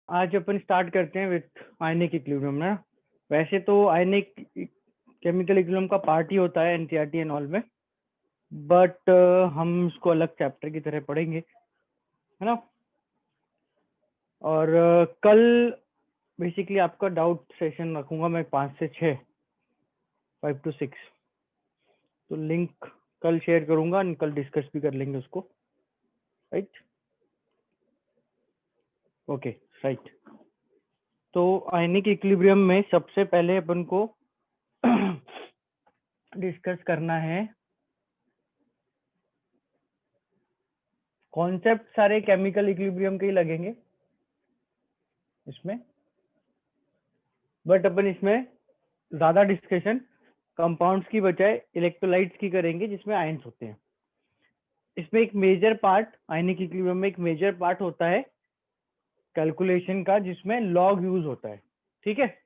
आज अपन स्टार्ट करते हैं विथ आयनिक इक्विलिब्रियम ना। वैसे तो आयनिक केमिकल इक्विलिब्रियम का पार्ट ही होता है एनसीईआरटी एंड ऑल में, बट हम इसको अलग चैप्टर की तरह पढ़ेंगे, है ना। और कल बेसिकली आपका डाउट सेशन रखूंगा मैं 5 से 6, 5 to 6। तो लिंक कल शेयर करूंगा, कल डिस्कस भी कर लेंगे उसको, राइट। Okay, right. तो आयनिक इक्विलिब्रियम में सबसे पहले अपन को डिस्कस करना है कॉन्सेप्ट। सारे केमिकल इक्विलिब्रियम के ही लगेंगे इसमें, बट अपन इसमें ज्यादा डिस्कशन कंपाउंड्स की बजाय इलेक्ट्रोलाइट्स की करेंगे जिसमें आयंस होते हैं। इसमें एक मेजर पार्ट, आयनिक इक्विलिब्रियम में एक मेजर पार्ट होता है कैलकुलेशन का, जिसमें लॉग यूज होता है। ठीक है,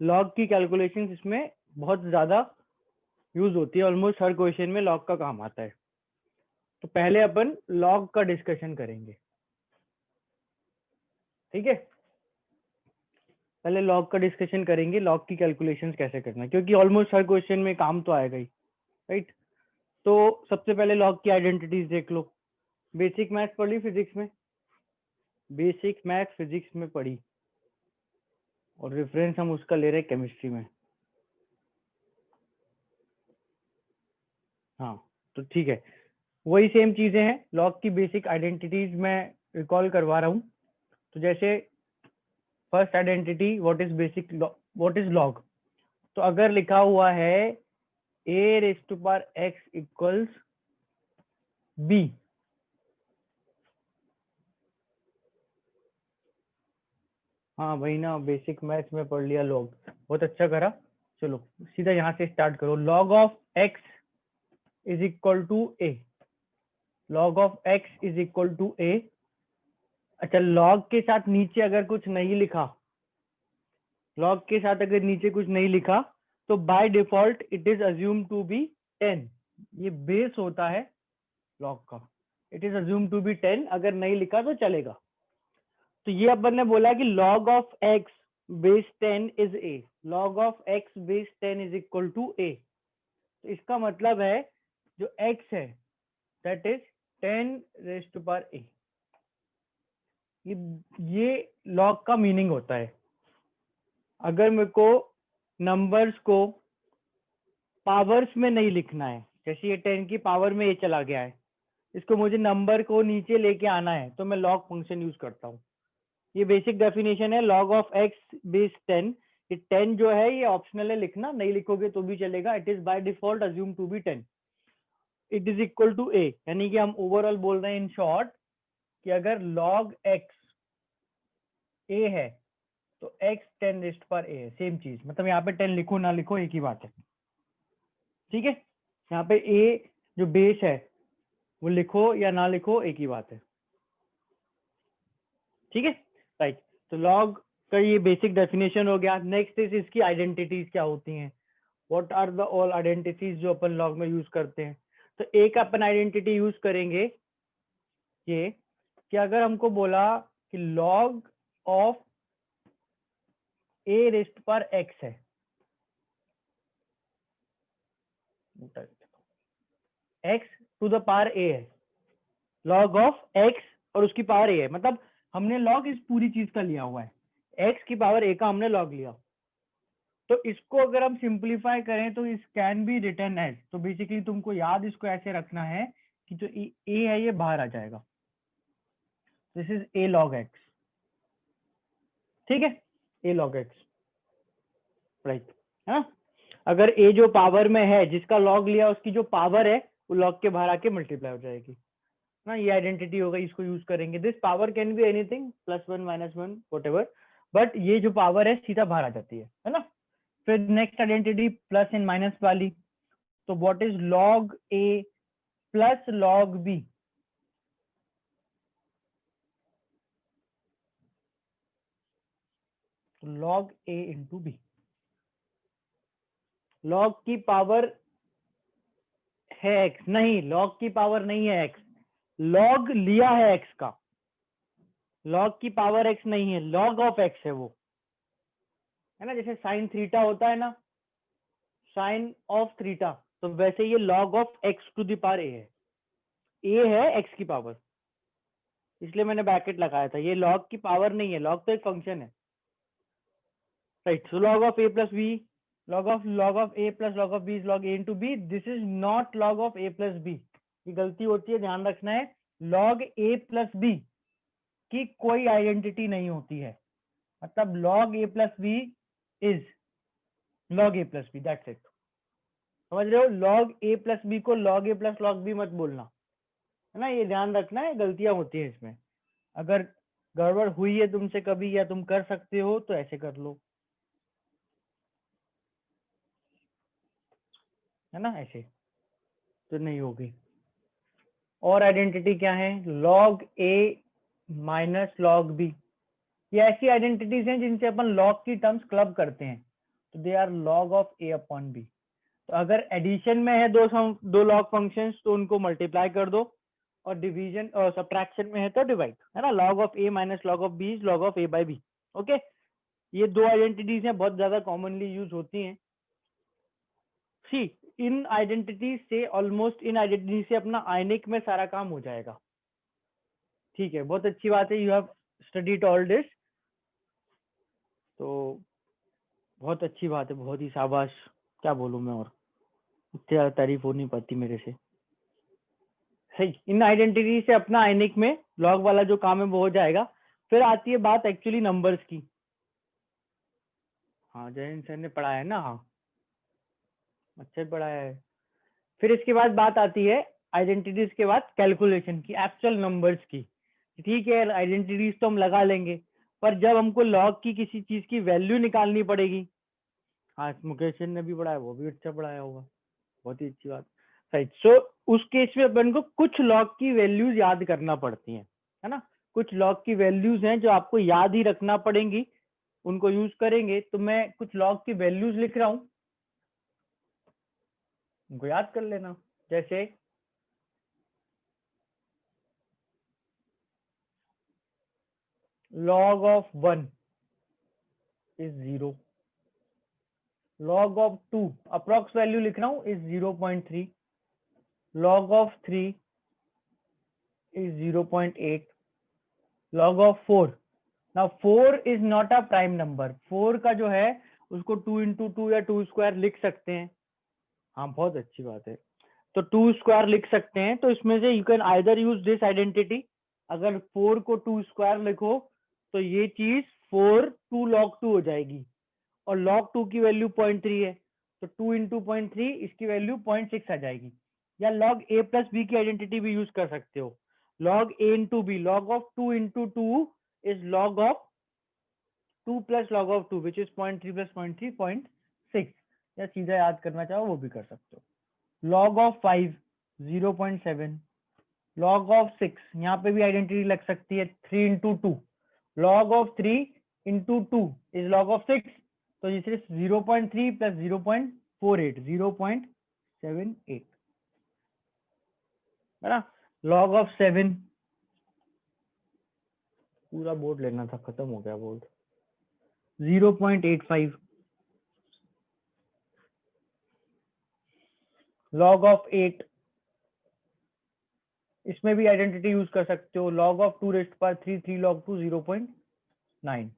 लॉग की कैलकुलेशन इसमें बहुत ज्यादा यूज होती है, ऑलमोस्ट हर क्वेश्चन में लॉग का काम आता है। तो पहले अपन लॉग का डिस्कशन करेंगे, ठीक है। पहले लॉग का डिस्कशन करेंगे, लॉग की कैलकुलेशंस कैसे करना है, क्योंकि ऑलमोस्ट हर क्वेश्चन में काम तो आएगा ही, राइट। तो सबसे पहले लॉग की आइडेंटिटीज देख लो। बेसिक मैथ्स पढ़ी फिजिक्स में, बेसिक मैथ फिजिक्स में पढ़ी, और रेफरेंस हम उसका ले रहे हैं केमिस्ट्री में। हाँ, तो ठीक है, वही सेम चीजें हैं। लॉग की बेसिक आइडेंटिटीज मैं रिकॉल करवा रहा हूँ। तो जैसे first identity, what is basic, what is log. तो अगर लिखा हुआ है a⁻x इक्वल्स b, हाँ भाई ना, बेसिक मैथ्स में पढ़ लिया लॉग, बहुत अच्छा करा। चलो सीधा यहाँ से स्टार्ट करो। Log of x is equal to a, log of x is equal to a। अच्छा, लॉग के साथ नीचे अगर कुछ नहीं लिखा, लॉग के साथ अगर नीचे कुछ नहीं लिखा, तो by default it is assume to be 10। ये बेस होता है लॉग का, it is assume to be 10। अगर नहीं लिखा तो चलेगा। तो ये अपन ने बोला कि log of x base 10 is a, log of x base 10 is equal to a। तो इसका मतलब है जो x है that is 10 raised to power a। ये log का मीनिंग होता है। अगर मेरे को नंबर्स को पावर्स में नहीं लिखना है, जैसे ये 10 की पावर में a चला गया है, इसको मुझे नंबर को नीचे लेके आना है, तो मैं log फंक्शन यूज करता हूँ। ये बेसिक डेफिनेशन है लॉग ऑफ एक्स बेस 10। ये 10 जो है ये ऑप्शनल है, लिखना नहीं लिखोगे तो भी चलेगा। It is by default assume to be 10। It is equal to a, यानी कि हम ओवरऑल बोल रहे हैं इन शॉर्ट कि अगर लॉग एक्स ए है तो एक्स 10 रेज़्ड पर ए है। सेम चीज, मतलब यहाँ पे 10 लिखो ना लिखो एक ही बात है, ठीक है। यहाँ पे ए जो बेस है वो लिखो या ना लिखो एक ही बात है, ठीक है, राइट। तो लॉग का ये बेसिक डेफिनेशन हो गया। नेक्स्ट इज इसकी आइडेंटिटीज क्या होती हैं, what are the all identities जो अपन लॉग में यूज करते हैं। तो एक अपन आइडेंटिटी यूज करेंगे ये कि अगर हमको बोला कि लॉग ऑफ ए रेज़्ड पर एक्स है, एक्स टू द पावर ए है, लॉग ऑफ एक्स और उसकी पावर ए है, मतलब हमने लॉग इस पूरी चीज का लिया हुआ है, एक्स की पावर ए का हमने लॉग लिया। तो इसको अगर हम सिंप्लीफाई करें तो इस कैन बी रिटर्न एज, तो बेसिकली तुमको याद इसको ऐसे रखना है कि जो ए है ये बाहर आ जाएगा, this is a log x, ठीक है, ए लॉग एक्स, राइट। हाँ, अगर ए जो पावर में है, जिसका लॉग लिया उसकी जो पावर है वो लॉग के बाहर आके मल्टीप्लाई हो जाएगी ना। ये आइडेंटिटी हो गई, इसको यूज करेंगे। This power can be anything, +1 -1 whatever, but ये जो पावर है सीधा बाहर आ जाती है ना। फिर next identity plus and minus वाली, तो what is log A plus log B. Log A into B, log की पावर है एक्स, नहीं लॉग की पावर नहीं है एक्स, लॉग लिया है एक्स का, लॉग की पावर x नहीं है, लॉग ऑफ x है वो, है ना, जैसे साइन थीटा होता है ना, साइन ऑफ थीटा, तो वैसे ये log of x to the power a है, a है x की पावर, इसलिए मैंने ब्रैकेट लगाया था, ये लॉग की पावर नहीं है, लॉग तो एक फंक्शन है, right. So log of a plus b, log of a plus log of b is log a into b, this is not log of a plus b, ये गलती होती है, ध्यान रखना है, log a plus b की कोई identity नहीं होती है, मतलब log a plus b is log a plus b, that's it, समझ रहे हो, log a plus b को log a plus log b मत बोलना, है ना, ये ध्यान रखना है, गलतियां होती है इसमें, अगर गड़बड़ हुई है तुमसे कभी या तुम कर सकते हो तो ऐसे कर लो, है ना, ऐसे तो नहीं होगी। और आइडेंटिटी क्या है, log a minus log b, ये ऐसी आइडेंटिटीज हैं जिनसे अपन log की टर्म्स क्लब करते हैं, तो they are log of a upon b। तो अगर एडिशन में है दो लॉग फंक्शंस तो उनको मल्टीप्लाई कर दो, और डिवीजन और सब्ट्रैक्शन में है तो डिवाइड, है ना, log of a minus log of b is log of a by b। Okay, ये दो आइडेंटिटीज हैं, बहुत ज्यादा कॉमनली यूज होती हैं। सी इन आइडेंटिटीज से, ऑलमोस्ट इन आइडेंटिटी से अपना आयनिक में सारा काम हो जाएगा, ठीक है, बहुत अच्छी बात है, you have studied all this, तो बहुत अच्छी बात है, बहुत ही शाबाश, क्या बोलूं मैं, और इतनी ज्यादा तारीफ हो नहीं पाती मेरे से, सही, इन आइडेंटिटी से अपना आयनिक में लॉग वाला जो काम है वो हो जाएगा। फिर आती है बात एक्चुअली नंबर्स की, हाँ जयंत सर ने पढ़ाया है ना, हाँ अच्छा पढ़ाया है। फिर इसके बाद बात आती है आइडेंटिटीज के बाद कैलकुलेशन की, एक्चुअल नंबर्स की, ठीक है, आइडेंटिटीज तो हम लगा लेंगे, पर जब हमको लॉग की किसी चीज की वैल्यू निकालनी पड़ेगी, हाँ मुकेश ने भी पढ़ाया, वो भी अच्छा पढ़ाया होगा, बहुत ही अच्छी बात, राइट। सो उस केस में अपन को कुछ लॉग की वैल्यूज याद करना पड़ती हैं, है ना, कुछ लॉग की वैल्यूज हैं जो आपको याद ही रखना पड़ेंगी, उनको यूज करेंगे, तो मैं कुछ लॉग की वैल्यूज लिख रहा हूं, उनको याद कर लेना, जैसे log of 1 is 0, log of 2 approx value लिख रहा हूं is 0.3, log of 3 is 0.8, log of 4, now 4 is not a prime number, 4 का जो है उसको 2 into 2 या 2 स्क्वायर लिख सकते हैं, हाँ बहुत अच्छी बात है, तो 2 स्क्वायर लिख सकते हैं, तो इसमें से you can either use this identity, अगर 4 को 2 स्क्वायर लिखो तो ये चीज 4 2 log 2 हो जाएगी, और log 2 की वैल्यू 0.3 है, तो 2 into 0.3 इसकी वैल्यू 0.6 आ जाएगी, या log a प्लस b की आइडेंटिटी भी यूज कर सकते हो, log a into b, log of 2 into 2 is log of 2 plus log of 2 which is 0.3 plus 0.3 0.6, या सीधा याद करना चाहो वो भी कर सकते हो, log of 5 0.7, log of 6, यहाँ पे भी आइडेंटिटी लग सकती है 3 into 2, log of 3 into 2 is log of 6, तो ये सिर्फ 0.3 plus 0.48 0.78, है ना, log of 7, पूरा बोर्ड लेना था, खत्म हो गया बोर्ड, 0.85, log of 8, इसमें भी आइडेंटिटी यूज कर सकते हो, log of 2 raised to 3 3 log 2 0.9,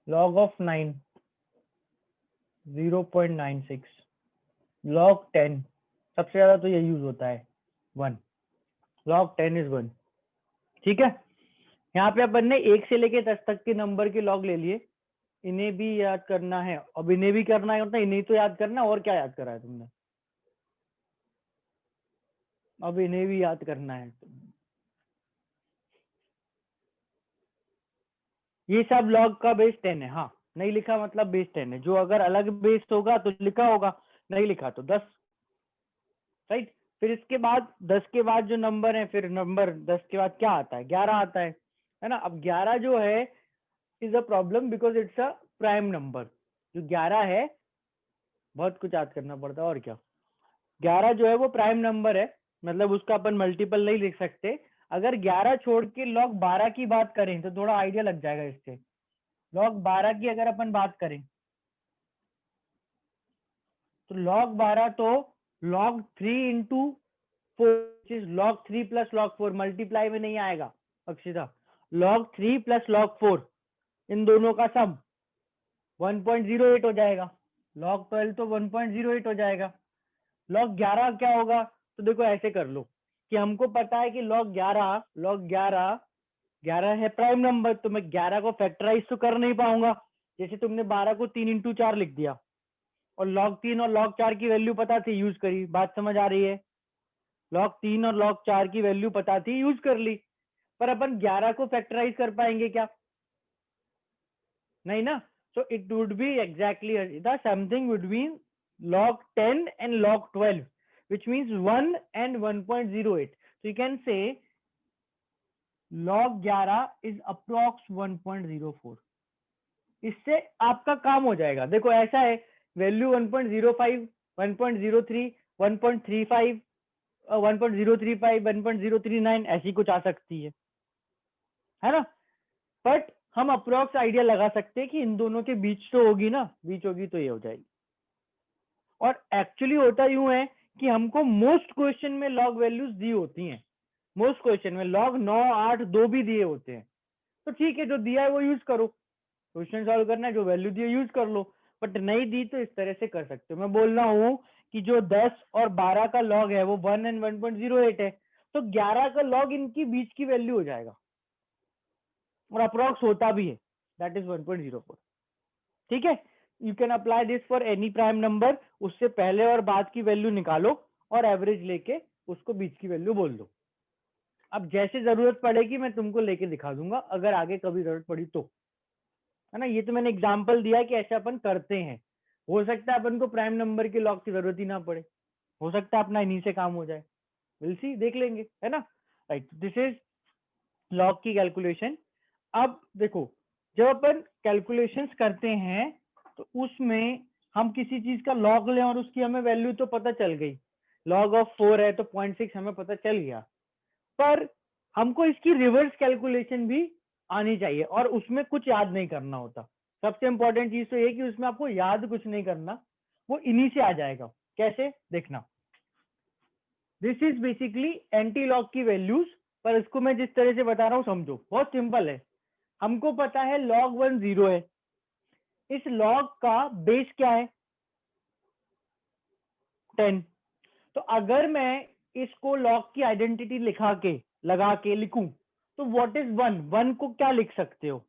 log of 9 0.96, log 10 सबसे ज्यादा तो ये यूज होता है 1, log 10 is 1, ठीक है, यहाँ पे अपन ने 1 से लेके 10 तक के नंबर के लॉग ले लिए, इन्हें भी याद करना है, अब इन्हें भी करना है, इन्हें तो याद करना, और क्या याद करा है तुमने, अब इन्हें भी याद करना है, ये सब लॉग का बेस 10 है, हाँ नहीं लिखा मतलब बेस 10 है, जो अगर अलग बेस होगा तो लिखा होगा, नहीं लिखा तो 10, राइट। फिर इसके बाद 10 के बाद जो नंबर है, फिर नंबर 10 के बाद क्या आता है, 11 आता है ना, अब 11 जो है is a problem because it's a prime number, जो 11 है बहुत कुछ याद करना पड़ता है, और क्या, 11 जो है वो प्राइम नंबर है, मतलब उसका अपन मल्टीपल नहीं लिख सकते, अगर 11 छोड़ के log 12 की बात करें तो थोड़ा आइडिया लग जाएगा इससे। log 12 की अगर अपन बात करें तो log 12 तो log 3 into 4 log 3 plus log 4 multiply में नहीं आएगा अक्षिता। log 3 प्लस log 4 इन दोनों का सम 1.08 हो जाएगा। log 12 तो 1.08 हो जाएगा। log 11 क्या होगा? तो देखो ऐसे कर लो कि हमको पता है कि log 11 है प्राइम नंबर, तो मैं 11 को फैक्टराइज तो कर नहीं पाऊंगा। जैसे तुमने 12 को 3 इंटू 4 लिख दिया और log 3 और log 4 की वैल्यू पता थी, यूज करी, बात समझ आ रही है? log 3 और log 4 की वैल्यू पता थी, यूज कर ली। पर अपन 11 को फैक्टराइज कर पाएंगे क्या? नहीं ना। So it would be exactly the something between log 10 and log 12, which means 1 and 1.08. So you can say log 11 is approx 1.04. इससे आपका काम हो जाएगा। देखो ऐसा है, वैल्यू 1.05, 1.03, 1.35, 1.035, 1.039 ऐसी कुछ आ सकती है ना। बट हम अप्रोक्स आइडिया लगा सकते हैं कि इन दोनों के बीच तो होगी ना, बीच होगी तो ये हो जाएगी। और एक्चुअली होता यूं है कि हमको मोस्ट क्वेश्चन में लॉग वैल्यूज दी होती हैं। मोस्ट क्वेश्चन में लॉग 9, 8, 2 भी दिए होते हैं। तो ठीक है, जो दिया है वो यूज करो, क्वेश्चन सॉल्व करना है, जो वैल्यू दी है यूज कर लो। बट नहीं दी तो इस तरह से कर सकते हो। मैं बोल रहा हूँ कि जो 10 और 12 का लॉग है वो 1 and 1.08 है, तो 11 का लॉग इनकी बीच की वैल्यू हो जाएगा और अप्रोक्स होता भी है, दैट इज 1.04। ठीक है, you can apply this for any prime number. उससे पहले और बाद की वैल्यू निकालो और एवरेज लेके उसको बीच की वैल्यू बोल दो। अब जैसे जरूरत पड़ेगी मैं तुमको लेके दिखा दूंगा, अगर आगे कभी जरूरत पड़ी तो, है ना। ये तो मैंने एग्जांपल दिया है कि ऐसे अपन करते हैं। हो सकता है अपन को प्राइम नंबर के लॉग की जरूरत ही ना पड़े, हो सकता है अपना इन्हीं से काम हो जाए। विल सी, देख लेंगे, है ना। राइट, दिस इज लॉग की कैलकुलेशन। अब देखो, जब अपन कैलकुलेशंस करते हैं तो उसमें हम किसी चीज का लॉग लें और उसकी हमें वैल्यू तो पता चल गई, लॉग ऑफ 4 है तो 0.6 हमें पता चल गया। पर हमको इसकी रिवर्स कैलकुलेशन भी आनी चाहिए और उसमें कुछ याद नहीं करना होता। सबसे इंपॉर्टेंट चीज तो ये कि उसमें आपको याद कुछ नहीं करना, वो इन्हीं से आ जाएगा। कैसे देखना, this is basically anti log की वैल्यूज, पर इसको मैं जिस तरह से बता रहा हूँ समझो, बहुत सिंपल है। हमको पता है log 1 0 है, इस log का बेस क्या है 10। तो अगर मैं इसको log की आइडेंटिटी लगा के लिखूं तो व्हाट इज 1, 1 को क्या लिख सकते हो,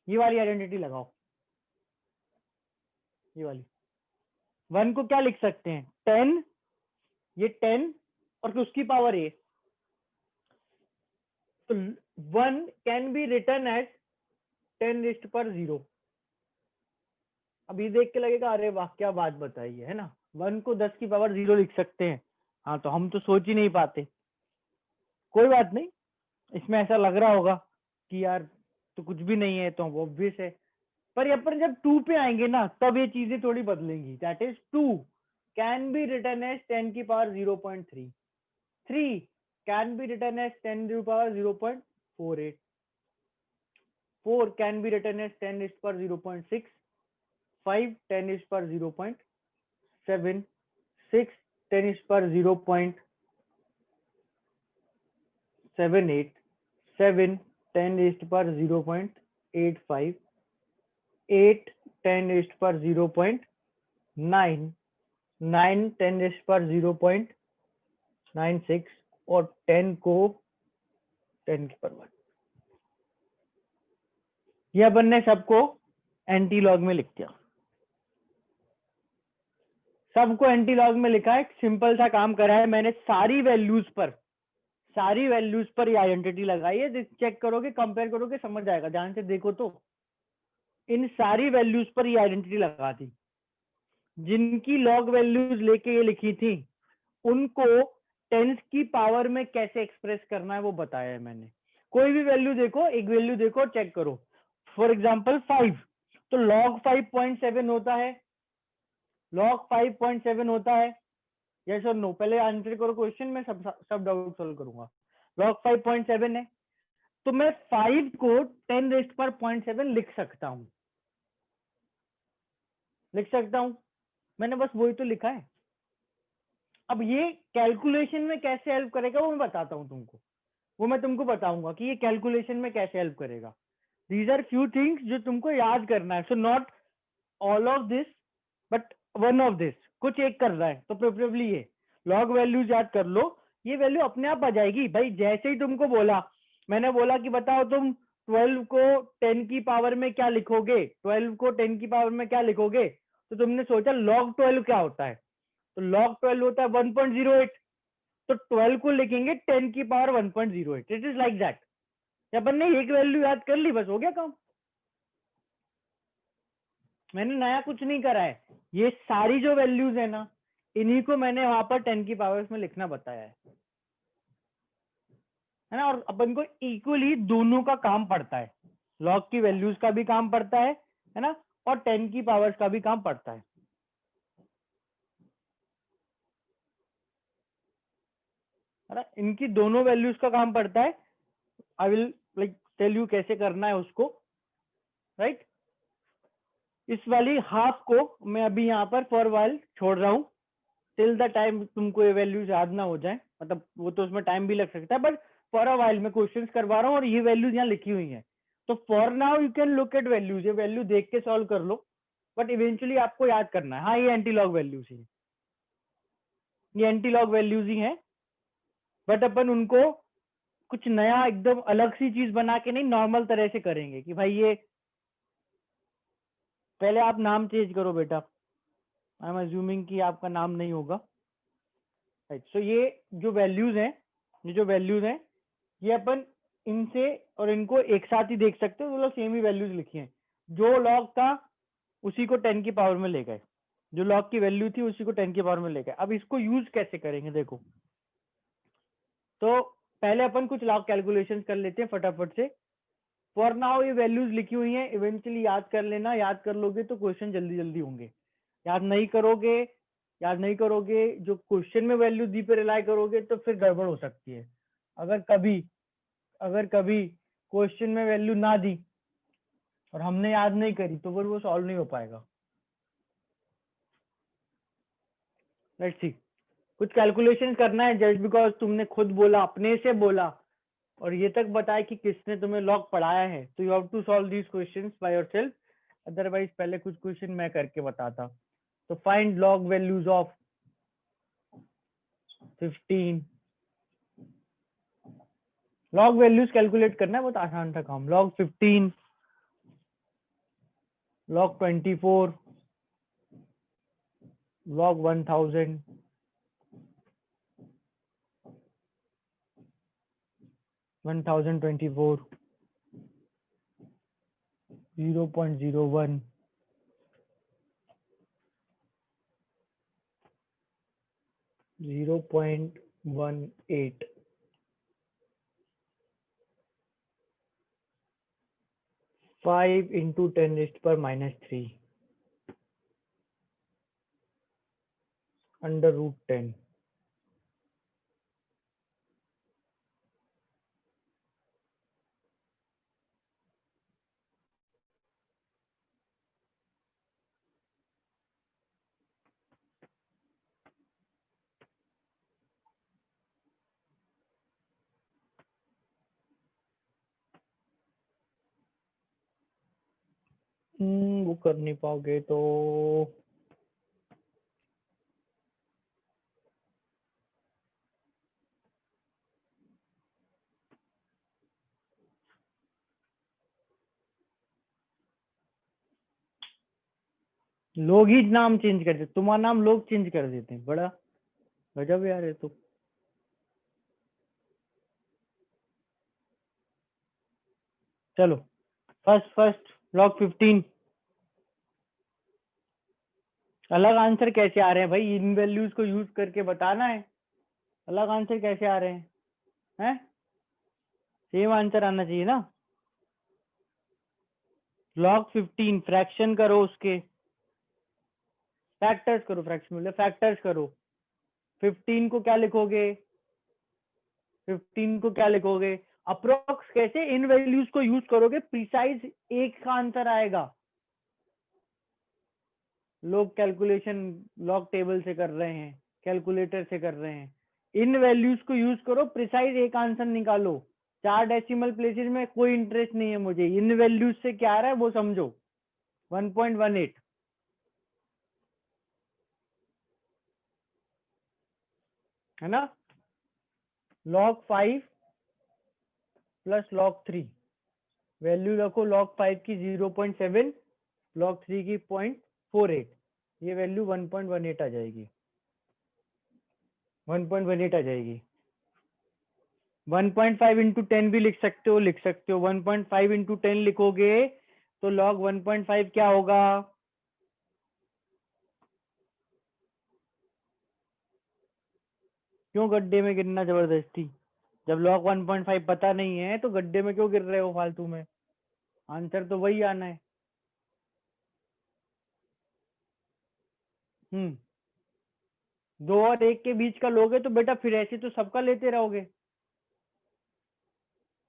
ये वाली आइडेंटिटी लगाओ, ये वाली 1 को क्या लिख सकते हैं 10, ये 10 और फिर उसकी पावर a। तो 1 कैन बी रिटर्न एज 10⁻0। अब ये देख के लगेगा अरे वाह क्या बात बताई है ना, 1 को 10 की पावर 0 लिख सकते हैं। हाँ, तो हम तो सोच ही नहीं पाते। कोई बात नहीं, इसमें ऐसा लग रहा होगा कि यार तो कुछ भी नहीं है, तो ऑब्वियस है। पर अपन जब 2 पे आएंगे ना तब ये चीजें थोड़ी बदलेंगी। That is 2 can be written as 10 की power 0.3, 3 can be written as 10 की power 0.48, 4 can be written as 10 की पावर 0.6, 5 10 की पावर 0.7, 6 10 की power 0.78, 7 10 is to power 0.85, 8 10 is to power 0.9, 9 10 is to power 0.96 और 10 को 10 की पावर 1। ये अपन ने सबको एंटी लॉग में लिख दिया, सबको एंटी लॉग में लिखा है। सिंपल सा काम करा है मैंने, सारी वैल्यूज पर ये आइडेंटिटी लगाई है। चेक करोगे, कंपेयर करोगे, समझ जाएगा, ध्यान से देखो तो इन सारी वैल्यूज पर ये आइडेंटिटी लगा दी। जिनकी लॉग वैल्यूज लेके ये लिखी थी उनको टेंस की पावर में कैसे एक्सप्रेस करना है वो बताया है मैंने। कोई भी वैल्यू देखो, एक वैल्यू देखो, चेक करो। फॉर एग्जांपल 5, तो log 5.7 होता है, log 5.7 होता है। यस और नो, पहले आंसर करो क्वेश्चन, में सब डाउट सॉल्व करूंगा। log 5.7 है, तो मैं 5 को 10 रेस्ट पर 0.7 लिख सकता हूं, मैंने बस वही तो लिखा है। अब ये कैलकुलेशन में कैसे हेल्प करेगा वो मैं बताता हूं तुमको, वो मैं तुमको बताऊंगा कि ये कैलकुलेशन में कैसे हेल्प करेगा। दीज आर फ्यू थिंग्स जो तुमको याद करना है, so not all of this but one of this, कुछ एक कर रहा है तो प्रेफरेबली ये लॉग वैल्यूज याद कर लो, ये वैल्यू अपने आप आ जाएगी भाई। जैसे ही तुमको बोला, मैंने बोला कि बताओ तुम 12 को 10 की पावर में क्या लिखोगे, 12 को 10 की पावर में क्या लिखोगे, तो तुमने सोचा log 12 क्या होता है, तो log 12 होता है 1.08, तो 12 को लिखेंगे 10 की power 1.08, it is like that. अपन ने एक वैल्यू याद कर ली, बस हो गया काम, मैंने नया कुछ नहीं करा है। ये सारी जो वैल्यूज है ना, इन्हीं को मैंने वहां पर 10 की पावर्स में लिखना बताया है ना। और अपन को इक्वली दोनों का काम पड़ता है, लॉग की वैल्यूज का भी काम पड़ता है ना, और 10 की पावर्स का भी काम पड़ता है ना, इनकी दोनों वैल्यूज का काम पड़ता है। I will like tell you कैसे करना है उसको, राइट। इस वाली हाफ को मैं अभी यहाँ पर फॉर वाइल छोड़ रहा हूँ, टिल द टाइम तुमको ये वैल्यूज याद ना हो जाए, मतलब वो तो उसमें टाइम भी लग सकता है, बट फॉर अ वाइल मैं क्वेश्चंस करवा रहा हूँ और ये वैल्यूज यहाँ लिखी हुई हैं, तो for now you can look at values, ये वैल्यू देख के सॉल्व कर लो, बट इवेंचुअली आपको याद करना है। हाँ, ये एंटी लॉग वैल्यूज ही, ये एंटी लॉग वैल्यूज ही हैं, बट अपन उनको कुछ नया एकदम अलग सी चीज बना के नहीं, नॉर्मल तरह से करेंगे कि भाई ये, पहले आप नाम चेंज करो बेटा, आई एम अज्यूमिंग कि आपका नाम नहीं होगा, राइट। सो ये जो वैल्यूज हैं, ये जो वैल्यूज हैं, ये अपन इनसे और इनको एक साथ ही देख सकते हो, वो लोग सेम ही वैल्यूज लिखी हैं, जो लॉग था उसी को 10 की पावर में ले गए, जो लॉग की वैल्यू थी उसी को 10 की पावर में ले गए। अब इसको यूज कैसे करेंगे देखो, तो पहले अपन कुछ लॉग कैलकुलेशंस कर लेते हैं फटाफट से। फॉर नाउ ये वैल्यूज लिखी हुई हैं, इवेंचुअली याद कर लेना, याद कर लोगे तो क्वेश्चन जल्दी जल्दी होंगे। याद नहीं करोगे, जो क्वेश्चन में वैल्यू दी पे रिलाई करोगे तो फिर गड़बड़ हो सकती है। अगर कभी क्वेश्चन में वैल्यू ना दी और हमने याद नहीं करी तो फिर वो सॉल्व नहीं हो पाएगा। लेट्स सी, कुछ कैलकुलेशन करना है जस्ट बिकॉज तुमने खुद बोला, अपने से बोला और ये तक बताया कि किसने तुम्हें लॉग पढ़ाया है, तो you have to solve these questions by yourself, otherwise पहले कुछ क्वेश्चन मैं करके बताता। तो find log values of 15, log values calculate करना है, बहुत आसान था काम। Log 15, log 24, log 1000, 1024, 0.01, 0.18, 5 into 10 raised per minus 3 under root 10. वो कर नहीं पाओगे तो लोग ही नाम चेंज कर देते, तुम्हारा नाम लोग चेंज कर देते हैं, बड़ा गजब यार ये तो। चलो फर्स्ट log 15, अलग आंसर कैसे आ रहे हैं भाई, इन वैल्यूज को यूज करके बताना है अलग आंसर कैसे आ रहे हैं, सेम आंसर आना चाहिए ना। log 15 फ्रैक्शन करो, उसके फैक्टर्स करो, फ्रैक्शन मतलब फैक्टर्स करो, 15 को क्या लिखोगे? 15 को क्या लिखोगे? अप्रोक्स कैसे? इन वैल्यूज को यूज करोगे, प्रिसाइज एक का आंसर आएगा। लोग कैलकुलेशन लॉग टेबल से कर रहे हैं, कैलकुलेटर से कर रहे हैं। इन वैल्यूज को यूज करो, प्रिसाइज एक आंसर निकालो। 4 डेसिमल प्लेसेस में कोई इंटरेस्ट नहीं है मुझे, इन वैल्यूज से क्या आ रहा है वो समझो। 1.18 है ना। log 5 प्लस log 3, वैल्यू रखो log 5 की 0.7, log 3 की 0.48, ये वैल्यू 1.18 आ जाएगी। 1.18 आ जाएगी। 1.5 इंटू 10 भी लिख सकते हो, 1.5 इंटू 10 लिखोगे तो log 1.5 क्या होगा? क्यों गड्ढे में गिरना जबरदस्ती? जब log 1.5 पता नहीं है तो गड्ढे में क्यों गिर रहे हो फालतू में? आंसर तो वही आना है। 2 और 1 के बीच का लोगे तो बेटा फिर ऐसे तो सबका लेते रहोगे,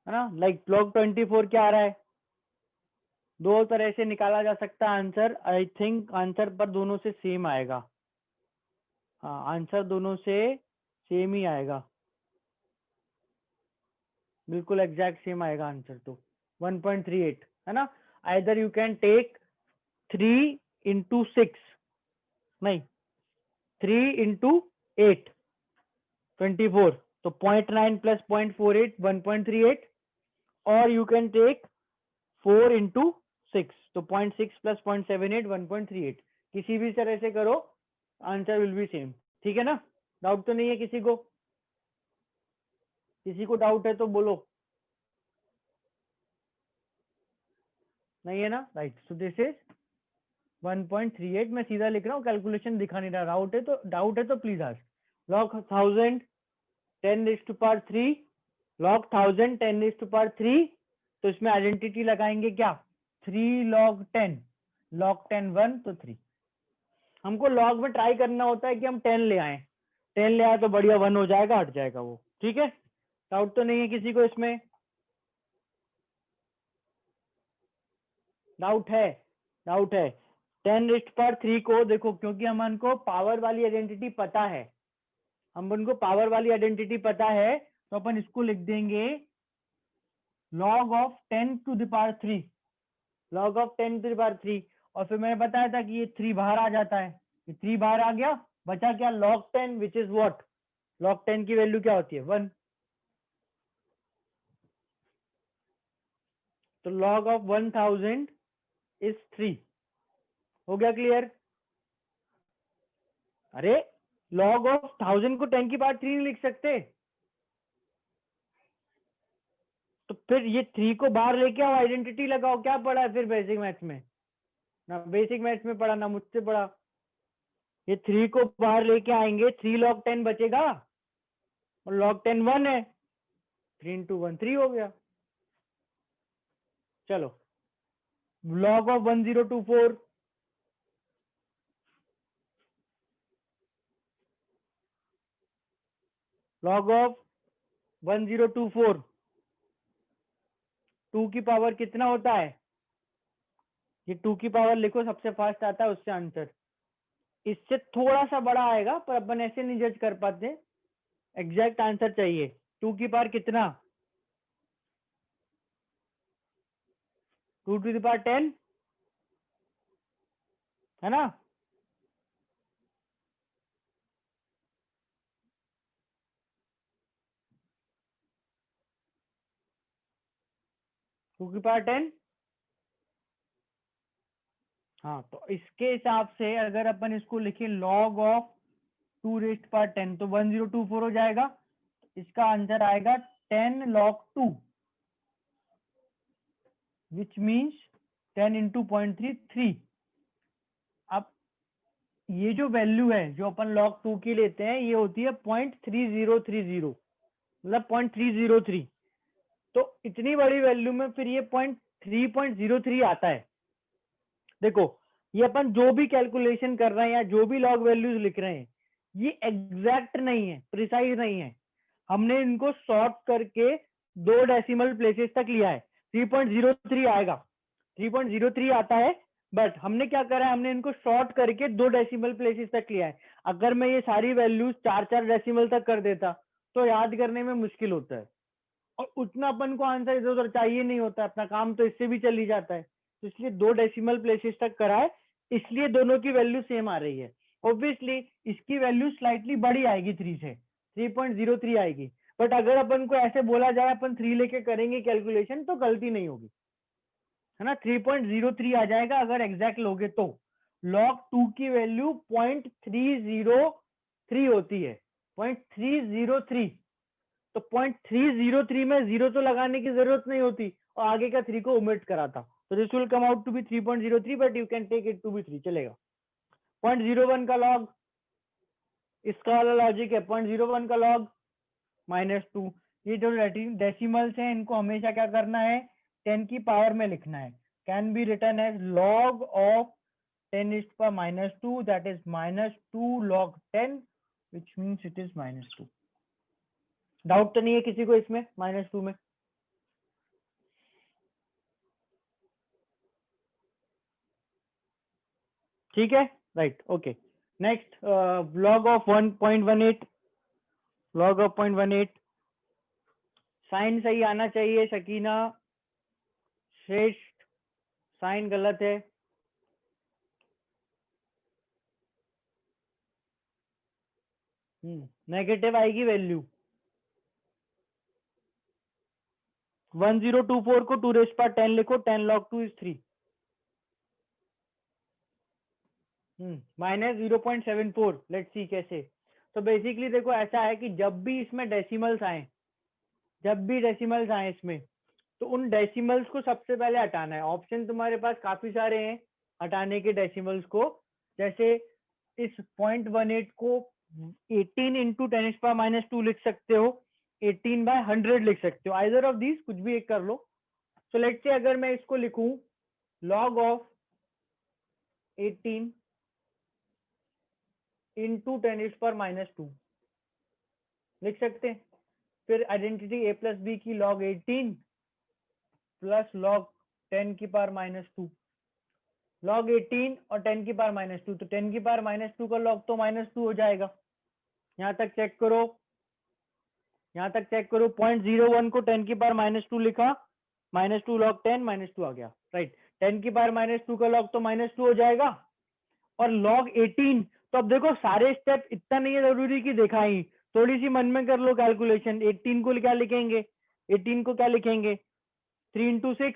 है ना। लाइक log 24 क्या आ रहा है? दो तरह से निकाला जा सकता है आंसर। आई थिंक आंसर पर दोनों से सेम आएगा। हाँ, आंसर दोनों से सेम ही आएगा, बिल्कुल एग्जैक्ट सेम आएगा आंसर तो। 1.38 है ना। Either you can take 3 into 6, नहीं 3 इंटू 8, 24, तो 0.9 प्लस 0.48 1.38, और यू कैन टेक 4 इंटू 6, तो 0.6 प्लस 0.78 1.38। किसी भी तरह से करो, आंसर विल बी सेम। ठीक है ना। डाउट तो नहीं है किसी को? किसी को डाउट है तो बोलो। नहीं है ना। Right, so this is 1.38। मैं सीधा लिख रहा हूँ, कैलकुलेशन दिखा नहीं रहा। डाउट है तो प्लीज आस्क। log 1000 10⁻3, log 1000 10⁻3, तो इसमें आइडेंटिटी लगाएंगे क्या? 3 log 10, log 10 1 तो 3। हमको log में ट्राई करना होता है कि हम 10 ले आए, 10 ले आए तो बढ़िया 1 हो जाएगा, हट जाएगा वो। ठीक है, डाउट तो नहीं है किसी को इसमें? डाउट है? डाउट है। 10⁻3 को देखो, क्योंकि हम उनको पावर वाली आइडेंटिटी पता है, हम उनको पावर वाली आइडेंटिटी पता है, तो अपन इसको लिख देंगे log of 10 to the power 3, log of 10 to the power 3। और फिर मैंने बताया था कि ये 3 बाहर आ जाता है, ये 3 बाहर आ गया, बचा क्या? log 10 which is what? log 10 की वैल्यू क्या होती है? 1। तो log of 1000 इज 3। हो गया क्लियर? अरे log of 1000 को 10 की पावर 3 नहीं लिख सकते, तो फिर ये 3 को बाहर लेके आओ, आइडेंटिटी लगाओ। क्या पढ़ा है फिर बेसिक मैथ्स में? ना बेसिक मैथ्स में पढ़ा, ना मुझसे पढ़ा। ये 3 को बाहर लेके आएंगे, 3 log 10 बचेगा, और log 10 1 है, 3 इंटू 1 3 हो गया। चलो, log of 1024, log of 1024, 2 की पावर कितना होता है? ये 2 की पावर लिखो, सबसे फास्ट आता है उससे आंसर। इससे थोड़ा सा बड़ा आएगा, पर अपन ऐसे नहीं जज कर पाते, एग्जैक्ट आंसर चाहिए। 2 की पावर कितना? 2 टू द पावर 10 है ना। 2 की पावर 10। हाँ, तो इसके हिसाब से अगर अपन इसको लिखे log ऑफ 2 रेस्ट पावर 10, तो 1024 हो जाएगा। इसका आंसर आएगा 10 log 2, विच मीन्स 10 इंटू 0.33। अब ये जो वैल्यू है जो अपन log 2 की लेते हैं, ये होती है 0.3030, मतलब 0.303। तो इतनी बड़ी वैल्यू में फिर ये 0.303 आता है। देखो, ये अपन जो भी कैलकुलेशन कर रहे हैं या जो भी लॉग वैल्यूज लिख रहे हैं, ये एग्जैक्ट नहीं है, प्रिसाइज नहीं है, हमने इनको शॉर्ट करके 2 डेसिमल प्लेसेस तक लिया है। 3.03 आएगा, 3.03 आता है, बट हमने क्या करा है, हमने इनको शॉर्ट करके 2 डेसिमल प्लेसेस तक लिया है। अगर मैं ये सारी वैल्यूज 4-4 डेसिमल तक कर देता तो याद करने में मुश्किल होता है, और उतना अपन को आंसर इधर उधर चाहिए नहीं होता, अपना काम तो इससे भी चल ही जाता है। तो इसलिए 2 डेसिमल प्लेसेस तक करा है, इसलिए दोनों की वैल्यू सेम आ रही है। ऑब्वियसली इसकी वैल्यू स्लाइटली बड़ी आएगी 3 से, 3.03 आएगी, बट अगर अपन को ऐसे बोला जाए अपन 3 लेके करेंगे कैलकुलेशन तो गलती नहीं होगी, है ना। 3.03 आ जाएगा अगर एग्जैक्ट लोगे तो। log 2 की वैल्यू 0.303 होती है, 0.303। तो 0.303 में 0 तो लगाने की जरूरत नहीं होती, और आगे का 3 को ओमिट करा था, तो this will come out to be 3.03, but you can take it to be 3, चलेगा। 0.01 का लॉग, इसका वाला लॉजिक है, 0.01 का लॉग -2। ये जो डेसिमल्स हैं इनको हमेशा क्या करना है, 10 की पावर में लिखना है। Can be written as log of 10⁻², that is -2 log 10, which means it is -2। Doubt तो नहीं है किसी को इसमें -2 में? ठीक है, right, okay. Next, log of 1.18, log of 0.18, sine सही आना चाहिए शकीना, श्रेष्ठ, साइन गलत है। नेगेटिव आएगी वैल्यू। 1024 को 2⁻10 लिखो, 10 log 2 इज 3, -0.74। लेट्स सी कैसे। तो बेसिकली देखो ऐसा है कि जब भी इसमें डेसिमल्स आए, जब भी डेसिमल्स आए इसमें, तो उन डेसिमल्स को सबसे पहले हटाना है। ऑप्शन तुम्हारे पास काफी सारे हैं हटाने के डेसिमल्स को, जैसे इस 0.18 को 18 इंटू 10⁻² लिख सकते हो, 18/100 लिख सकते हो, आइदर ऑफ दीज कुछ भी एक कर लो। सो लेट्स से अगर मैं इसको लिखूं log ऑफ 18 इंटू 10⁻² लिख सकते हैं। फिर आइडेंटिटी a प्लस बी की log 18 प्लस log 10⁻², log 18 और 10⁻², तो 10⁻² का log तो -2 हो जाएगा। यहाँ तक चेक करो, यहाँ तक चेक करो, 0.01 को 10⁻² लिखा, -2 log 10, -2 आ गया, राइट। 10⁻² का log तो -2 हो जाएगा, और log 18, तो अब देखो सारे स्टेप इतना नहीं है जरूरी कि देखा ही, थोड़ी सी मन में कर लो कैलकुलेशन। 18 को क्या लिखेंगे, 18 को क्या लिखेंगे, 3 into 6,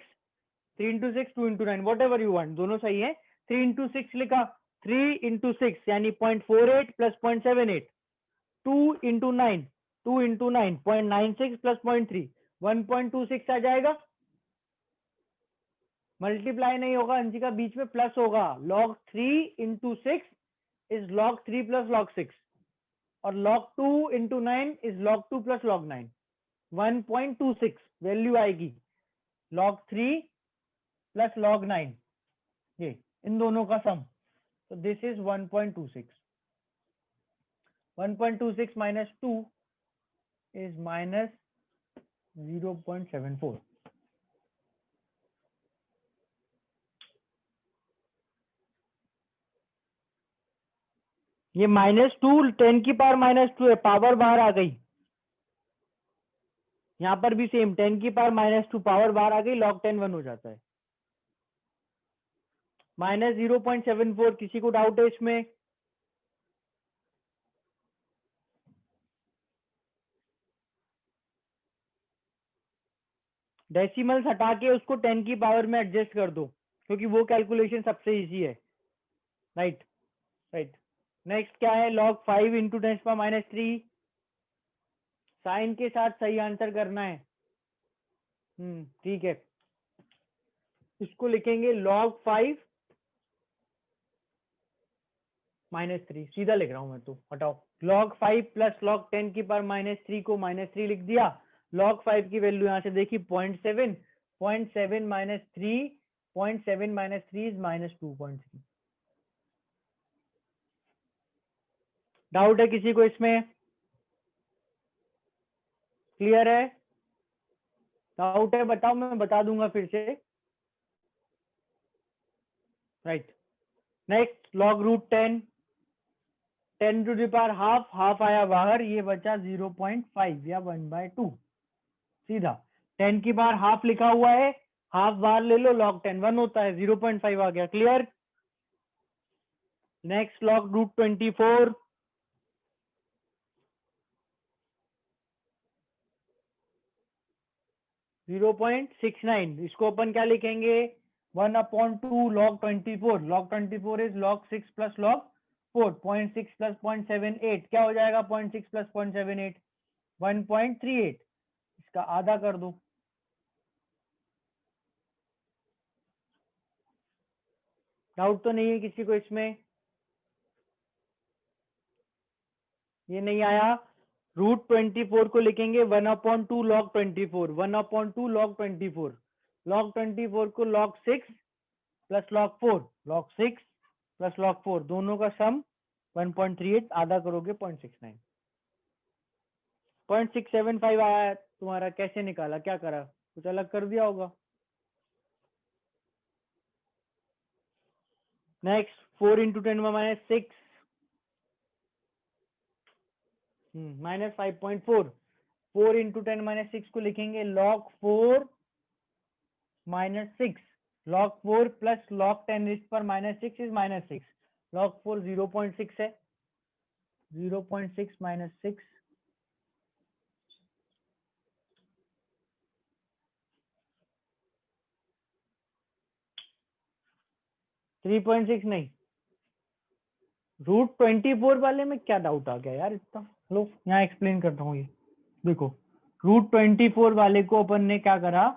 3 into 6, 2 into 9, what ever you want, दोनों सही है। 3 इंटू 6 लिखा, 3 इंटू 6 यानी 0.48 प्लस 0.78, 2 इंटू 9, 2 इंटू 9 0.96 प्लस 0.3, 1.26 आ जाएगा। मल्टीप्लाई नहीं होगा अंशिका, बीच में प्लस होगा। log 3 into 6 is log 3 plus log 6, और log 2 into 9 is log 2 plus log 9, 1.26 value आएगी log 3 प्लस log 9, ये इन दोनों का सम, तो दिस इज 1.26, 1.26 माइनस 2 इज -0.74। ये -2 10 की पावर -2 है, पावर बाहर आ गई। यहाँ पर भी सेम 10 की पावर -2 पावर बाहर आ गई, log 10 1 हो जाता है। -0.74, किसी को डाउट है इसमें? डेसिमल्स हटा के उसको 10 की पावर में एडजस्ट कर दो, क्योंकि वो कैलकुलेशन सबसे इजी है, राइट राइट। नेक्स्ट क्या है, log 5 इंटू 10⁻³ साइन के साथ सही आंसर करना है। ठीक है, इसको लिखेंगे log 5 -3, सीधा लिख रहा हूं मैं तो, हटाओ। log 5 प्लस log 10 की पावर -3 को -3 लिख दिया। log 5 की वैल्यू यहां से देखी 0.7, 0.7 माइनस 3, 0.7 माइनस 3 इज -2.3। डाउट है किसी को इसमें? क्लियर है? डाउट है बताओ, मैं बता दूंगा फिर से। Right, next log root 10, 10 to the power half, half आया बाहर, ये बचा 0.5 या 1/2। सीधा 10 की बार हाफ लिखा हुआ है, हाफ बाहर ले लो, लॉग 10 1 होता है, 0.5 आ गया। क्लियर? नेक्स्ट लॉग रूट 24, (0.69), इसको अपन क्या लिखेंगे? 1/2 log 24, log 24 is log 6 plus log 4, 0.6 plus 0.78 क्या हो जाएगा? 0.6 प्लस 0.78 1.38, इसका आधा कर दो। डाउट तो नहीं है किसी को इसमें? ये नहीं आया? रूट 24 को लिखेंगे 1/2 log 24, 1/2 log 24, log 24 को log 6 plus log 4, log 6 plus log 4 दोनों का सम 1.38, आधा करोगे 0.69, 0.675 आया तुम्हारा। कैसे निकाला, क्या करा? कुछ अलग कर दिया होगा। नेक्स्ट 4 इंटू 10 -6 -5.4, 4 इंटू 10 -6 को लिखेंगे log 4 -6, log 4 प्लस log 10 इस पर -6 इज -6, log 4 0.6 है, 0.6 -6 3.6 नहीं, रूट 24 वाले में क्या डाउट आ गया यार इतना? लो यहाँ एक्सप्लेन करता हूँ। ये देखो, रूट 24 वाले को अपन ने क्या करा,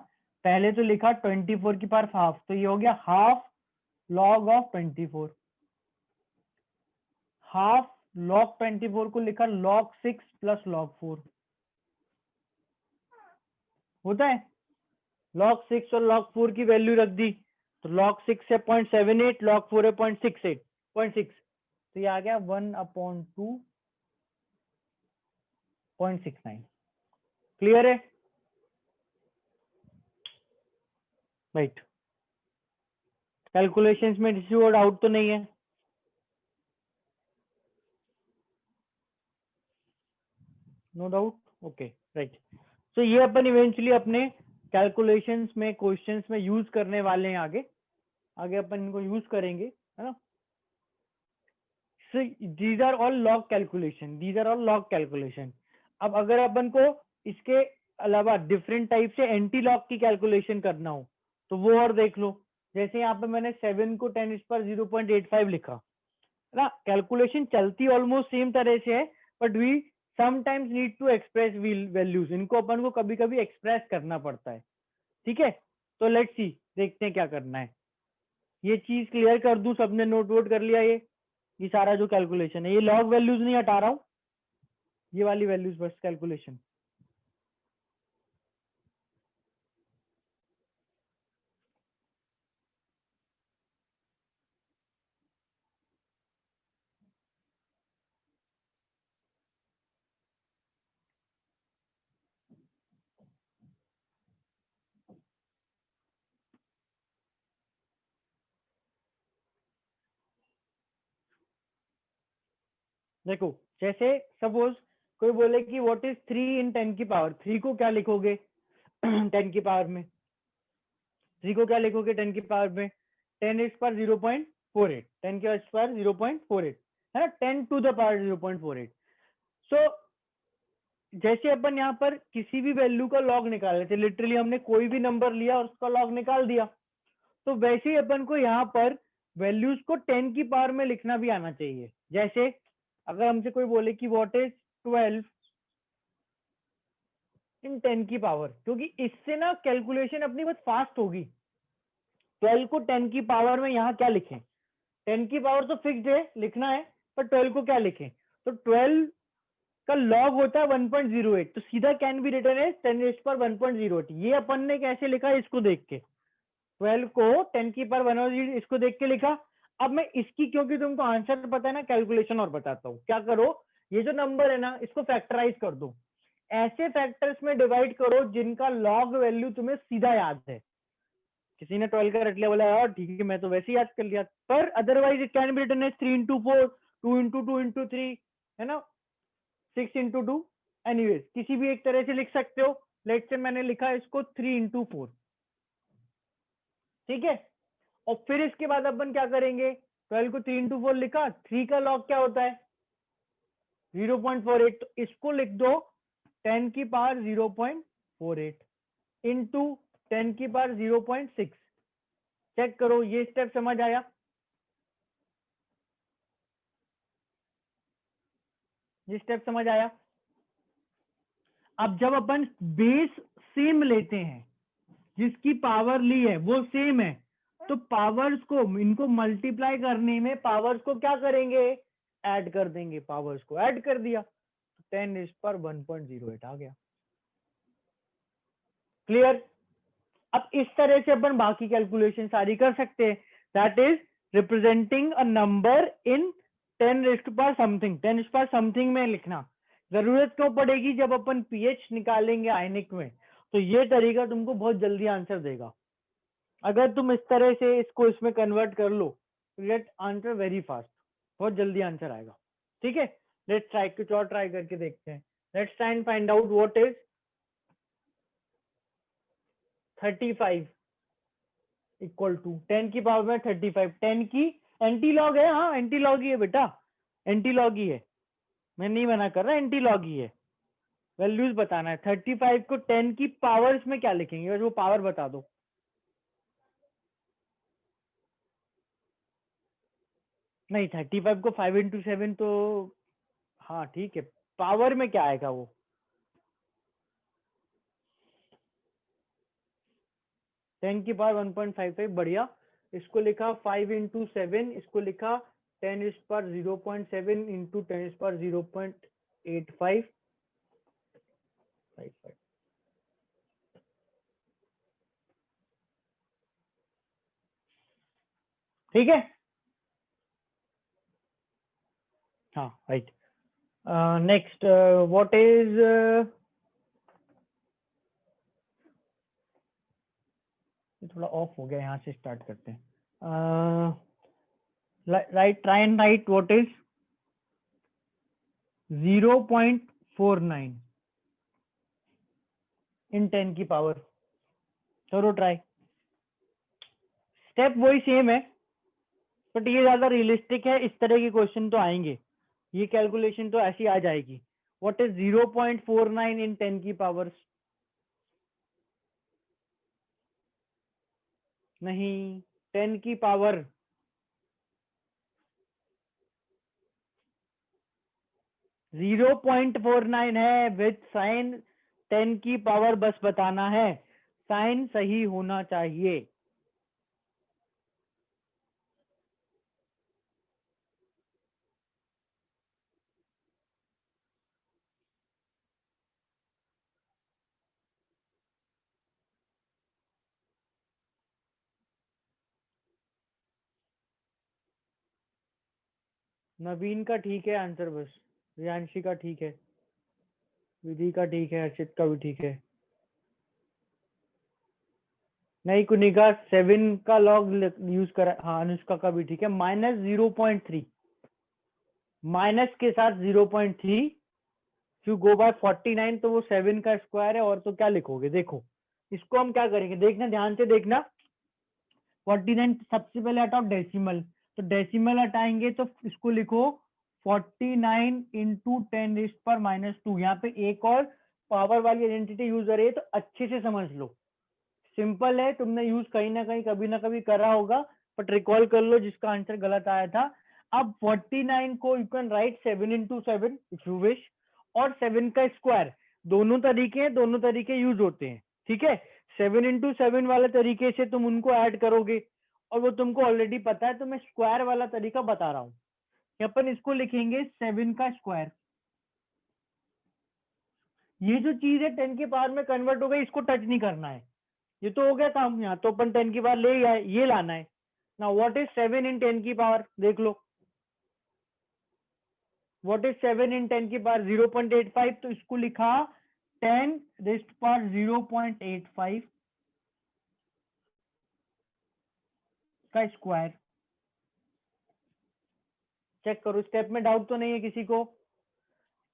पहले तो लिखा 24 की पावर हाफ, तो ये हो गया half log of 24, half log 24 को लिखा log 6 प्लस log 4 होता है। log 6 और log 4 की वैल्यू रख दी, तो log 6 है 0.78, log 4 है 0.68, 0.6, तो ये आ गया 1/2.69। क्लियर है? राइट, कैलकुलेशंस में किसी को डाउट तो नहीं है? No doubt, okay right. तो ये अपन इवेंचुअली अपने कैलकुलेशंस में, क्वेश्चंस में यूज करने वाले हैं। आगे आगे अपन इनको यूज करेंगे, है ना। So these are all log calculation, these are all log calculation। अब अगर अपन को इसके अलावा डिफरेंट टाइप से एंटी लॉग की कैलकुलेशन करना हो तो वो और देख लो। जैसे यहाँ पे मैंने 7 को 10 इस पर 0.85 लिखा है ना, कैलकुलेशन चलती ऑलमोस्ट सेम तरह से है, but we sometimes need to express values, इनको अपन को कभी कभी एक्सप्रेस करना पड़ता है। ठीक है, तो लेट्स सी, देखते हैं क्या करना है। ये चीज क्लियर कर दूं, सबने नोट वोट कर लिया? ये सारा जो कैलकुलेशन है, ये लॉग वैल्यूज नहीं हटा रहा हूं, ये वाली वैल्यूज बस कैलकुलेशन। देखो, जैसे सपोज कोई बोले कि व्हाट इज 3 इन 10 की पावर, 3 को क्या लिखोगे 10 की पावर में? 3 को क्या लिखोगे 10 की पावर में? 10 इस पर 0.48, 10 के इस पर 0.48 है ना, 10 टू द पावर 0.48। सो जैसे अपन यहाँ पर किसी भी वैल्यू का लॉग निकाल रहे थे, लिटरली हमने कोई भी नंबर लिया और उसका लॉग निकाल दिया, तो वैसे ही अपन को यहाँ पर वैल्यूज को 10 की पावर में लिखना भी आना चाहिए। जैसे अगर हमसे कोई बोले कि व्हाट इज 12 इन 10 की पावर, क्योंकि इससे ना कैलकुलेशन अपनी बहुत फास्ट होगी। 12 को 10 की पावर में यहाँ क्या लिखें? 10 की पावर तो फिक्स्ड है, लिखना है, पर 12 को क्या लिखें? तो 12 का लॉग होता है 1.08, तो सीधा can be written as 10 raised power 1.08। ये अपन ने कैसे लिखा है इसको देख के, 12 को 10 की पावर 1 इसको देख के लिखा। अब मैं इसकी, क्योंकि तुमको आंसर पता है ना, कैलकुलेशन और बताता हूँ। क्या करो, ये जो नंबर है ना, इसको फैक्टराइज कर दो, ऐसे फैक्टर्स में डिवाइड करो जिनका लॉग वैल्यू तुम्हें सीधा याद है। किसी ने 12 का रट लिया, बोला यार ठीक है मैं तो वैसे ही याद कर लिया, पर otherwise it can be written as 3 into 4, 2 into 2 into 3, है ना, 6 into 2, एनीवेज किसी भी एक तरह से लिख सकते हो। लेट्स से मैंने लिखा इसको 3 into 4, ठीक है। और फिर इसके बाद अपन क्या करेंगे, 12 को 3 into 4 लिखा, 3 का लॉग क्या होता है 0.48, तो इसको लिख दो 10 की पावर 0.48 इंटू 10 की पावर 0.6। चेक करो ये स्टेप समझ आया। ये स्टेप समझ आया। अब जब अपन बेस सेम लेते हैं, जिसकी पावर ली है वो सेम है, तो पावर्स को, इनको मल्टीप्लाई करने में पावर्स को क्या करेंगे, ऐड कर देंगे। पावर्स को ऐड कर दिया, 10⁻1.08 आ गया। क्लियर। अब इस तरह से अपन बाकी कैलकुलेशन सारी कर सकते हैं। That is representing a number in 10⁻ something, 10⁻ something में लिखना। जरूरत क्यों पड़ेगी, जब अपन पीएच निकालेंगे आयनिक में, तो ये तरीका तुमको बहुत जल्दी आंसर देगा। अगर तुम इस तरह से इसको इसमें कन्वर्ट कर लो, गेट आंसर वेरी फास्ट, बहुत जल्दी आंसर आएगा। ठीक है, लेट्स ट्राई, कुछ और ट्राई करके देखते हैं। Let's try and find out what is 35 equal to 10 की पावर में 35। 10 की एंटी लॉग है, हाँ एंटी लॉग ही है बेटा, एंटी लॉग ही है, मैं नहीं मना कर रहा, एंटी लॉग ही है। वैल्यूज बताना है। 35 को 10 की पावर्स में क्या लिखेंगे, बस वो पावर बता दो। नहीं 35 को 5 into 7 तो, हाँ ठीक है, पावर में क्या आएगा वो, 10 की पावर 1.55, बढ़िया। इसको लिखा 5 into 7, इसको लिखा 10⁻0.7 इंटू 10⁻0.85। ठीक है, हाँ राइट। नेक्स्ट व्हाट इज, थोड़ा ऑफ हो गया, यहाँ से स्टार्ट करते हैं। Right, try and right what is 0.49 इन 10 की पावर। करो ट्राई, स्टेप वही सेम है, बट ये ज्यादा रियलिस्टिक है। इस तरह के क्वेश्चन तो आएंगे, ये कैलकुलेशन तो ऐसी आ जाएगी। व्हाट इज 0.49 इन 10 की पावर, नहीं 10 की पावर 0.49 है विद साइन 10 की पावर, बस बताना है, साइन सही होना चाहिए। नवीन का ठीक है आंसर, बस रियांशी का ठीक है, विधि का ठीक है, हर्षित का भी ठीक है। नहीं कुनिका 7 का लॉग यूज करा, हाँ अनुष्का का भी ठीक है। -0.3, माइनस के साथ 0.3, यू गो बाय 49, तो वो 7 का स्क्वायर है, और तो क्या लिखोगे। देखो इसको हम क्या करेंगे, देखना ध्यान से देखना। 49 सबसे पहले हटाओ डेसिमल, तो डेसिमल हटाएंगे तो इसको लिखो 49 इंटू 10⁻²। यहाँ पे एक और पावर वाली आइडेंटिटी यूज कर रही है, तो अच्छे से समझ लो। सिंपल है, तुमने यूज कहीं ना कहीं कभी ना कभी करा होगा, बट रिकॉल कर लो जिसका आंसर गलत आया था। अब 49 को you can write 7 into 7 if you wish, और 7 का स्क्वायर, दोनों तरीके हैं, दोनों तरीके यूज होते हैं। ठीक है, 7 into 7 वाले तरीके से तुम उनको ऐड करोगे, और वो तुमको ऑलरेडी पता है, तो मैं स्क्वायर वाला तरीका बता रहा हूँ। अपन इसको लिखेंगे 7 का स्क्वायर। ये जो चीज है 10 के पावर में कन्वर्ट हो गई, इसको टच नहीं करना है, ये तो हो गया काम। यहाँ तो अपन 10 की पावर ले आए, ये लाना है ना। व्हाट इज 7 इन 10 की पावर, देख लो व्हाट इज 7 इन 10 की पावर 0.85, तो इसको लिखा 10 रेस्ट पावर 0.85 का स्क्वायर। चेक करो, स्टेप में डाउट तो नहीं है किसी को?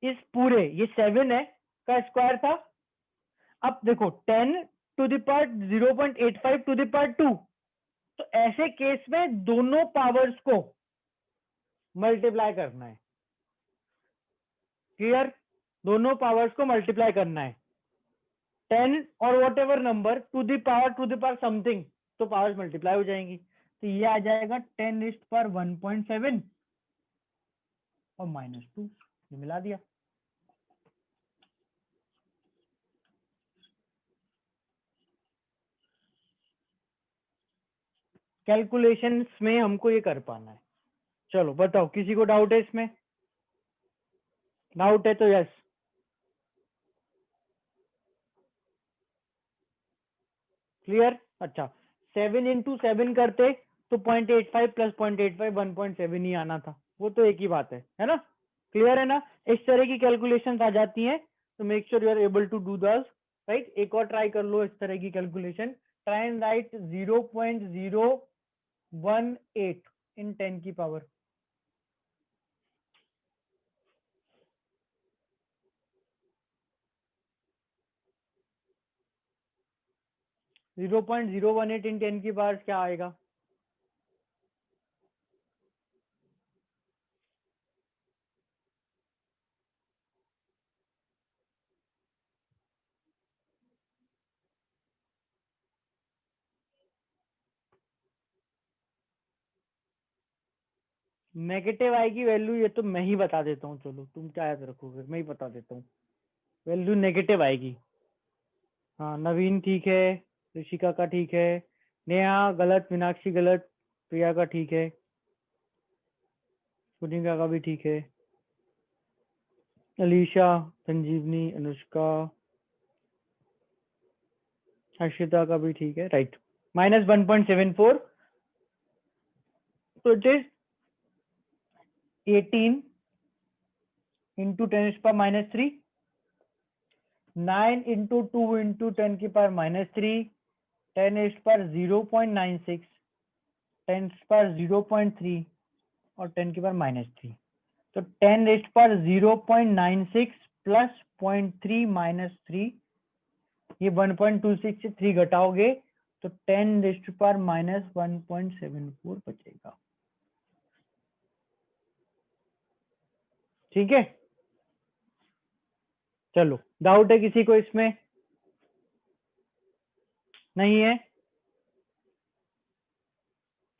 इस पूरे ये 7 है का स्क्वायर था। अब देखो 10 to the power 0.85 to the power 2, तो ऐसे केस में दोनों पावर्स को मल्टीप्लाई करना है। क्लियर? दोनों पावर्स को मल्टीप्लाई करना है। 10 और what ever number two the power something, तो पावर्स मल्टीप्लाई हो जाएंगी। तो ये आ जाएगा 10 रेस्ट पर 1.7 और -2, ये मिला दिया। कैलकुलेशंस में हमको ये कर पाना है। चलो बताओ, किसी को डाउट है इसमें? डाउट है तो यस। क्लियर? अच्छा, 7 इंटू 7 करते तो 0.85 प्लस 0.85 1.7 ही आना था, वो तो एक ही बात है ना? क्लियर है ना? इस तरह की कैलकुलेशंस आ जाती हैं, तो make sure you are able to do this, right? एक और ट्राई कर लो इस तरह की calculation. Try and write 0.018 in 10 की पावर। जीरो पॉइंट 018 इन 10 की पावर क्या आएगा? नेगेटिव आएगी वैल्यू, ये तो मैं ही बता देता हूँ। चलो तुम क्या याद रखोगे, मैं ही बता देता हूँ। वैल्यू नेगेटिव आएगी। हाँ, नवीन ठीक है, ऋषिका का ठीक है, नेहा गलत, मीनाक्षी गलत, प्रिया का ठीक है, सुनिका का भी ठीक है, अलीशा, संजीवनी, अनुष्का, हर्षिता का भी ठीक है, राइट। -1.74, तो it is 18 into 10⁻³ 9 into 2 into 10⁻³ 10⁻0.96 10⁻0.3 और 10⁻³ तो 10⁻0.96 प्लस 0.3 -3, ये 1.26 से 3 घटाओगे तो 10⁻1.74 बचेगा। ठीक है, चलो डाउट है किसी को इसमें? नहीं है?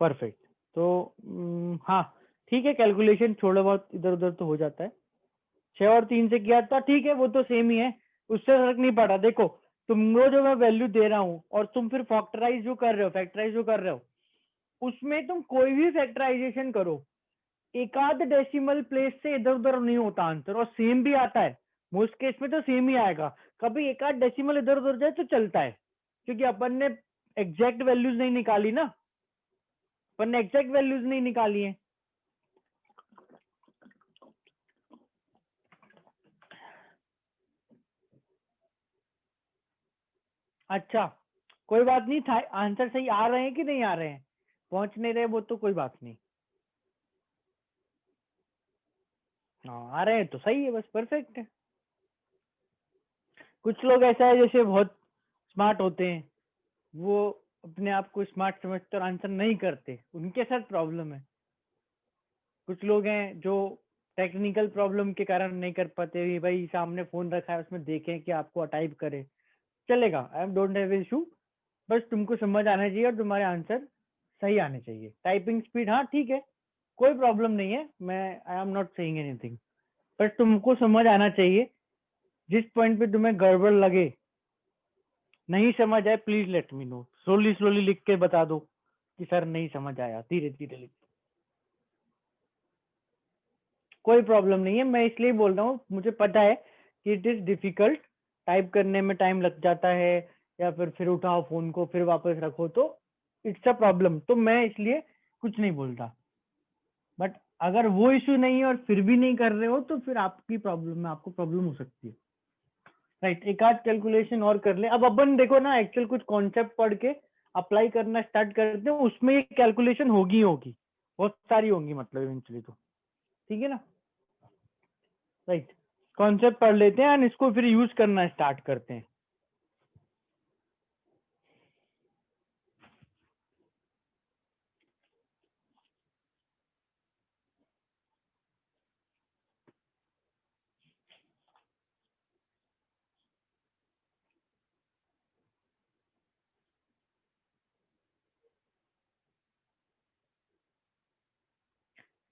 परफेक्ट। तो हाँ ठीक है, कैलकुलेशन थोड़ा बहुत इधर उधर तो हो जाता है। 6 और 3 से किया था, ठीक है, वो तो सेम ही है, उससे फर्क नहीं पड़ा। देखो तुमको जो मैं वैल्यू दे रहा हूँ और तुम फिर फैक्टराइज जो कर रहे हो, उसमें तुम कोई भी फैक्टराइजेशन करो, एकाध डेसिमल प्लेस से इधर उधर नहीं होता आंसर, और सेम भी आता है। मोस्ट केस में तो सेम ही आएगा, कभी एकाध डेसिमल इधर उधर जाए तो चलता है, क्योंकि अपन ने एग्जैक्ट वैल्यूज नहीं निकाली ना, अपन ने एग्जैक्ट वैल्यूज नहीं निकाली है। अच्छा, कोई बात नहीं था, आंसर सही आ रहे हैं कि नहीं आ रहे हैं, पहुंच नहीं रहे वो तो कोई बात नहीं। हाँ आ रहे हैं तो सही है, बस परफेक्ट है। कुछ लोग ऐसा है जैसे बहुत स्मार्ट होते हैं, वो अपने आप को स्मार्ट समझते और आंसर नहीं करते, उनके साथ प्रॉब्लम है। कुछ लोग हैं जो टेक्निकल प्रॉब्लम के कारण नहीं कर पाते, भी भाई सामने फोन रखा है उसमें देखें कि आपको टाइप करे, चलेगा, I am don't have issue, बस तुमको समझ आना चाहिए और तुम्हारे आंसर सही आने चाहिए। टाइपिंग स्पीड हाँ ठीक है, कोई प्रॉब्लम नहीं है, मैं I am not saying anything, बस तुमको समझ आना चाहिए। जिस पॉइंट पे तुम्हें गड़बड़ लगे, नहीं समझ आए, please let me know, slowly slowly लिख के बता दो कि सर नहीं समझ आया, धीरे धीरे लिख। कोई प्रॉब्लम नहीं है, मैं इसलिए बोल रहा हूँ, मुझे पता है कि इट इज डिफिकल्ट, टाइप करने में टाइम लग जाता है, या फिर उठाओ फोन को फिर वापस रखो, तो इट्स अ प्रॉब्लम, तो मैं इसलिए कुछ नहीं बोलता। बट अगर वो इश्यू नहीं है और फिर भी नहीं कर रहे हो तो फिर आपकी प्रॉब्लम है, आपको प्रॉब्लम हो सकती है। राइट, एक आध कैलकुलेशन और कर ले। अब अपन देखो ना, एक्चुअल कुछ कॉन्सेप्ट पढ़ के अप्लाई करना स्टार्ट करते हैं, उसमें ये कैलकुलेशन होगी होगी, बहुत सारी होंगी मतलब इवेंचुअली तो, ठीक है ना। राइट, कॉन्सेप्ट पढ़ लेते हैं एंड इसको फिर यूज करना स्टार्ट करते हैं।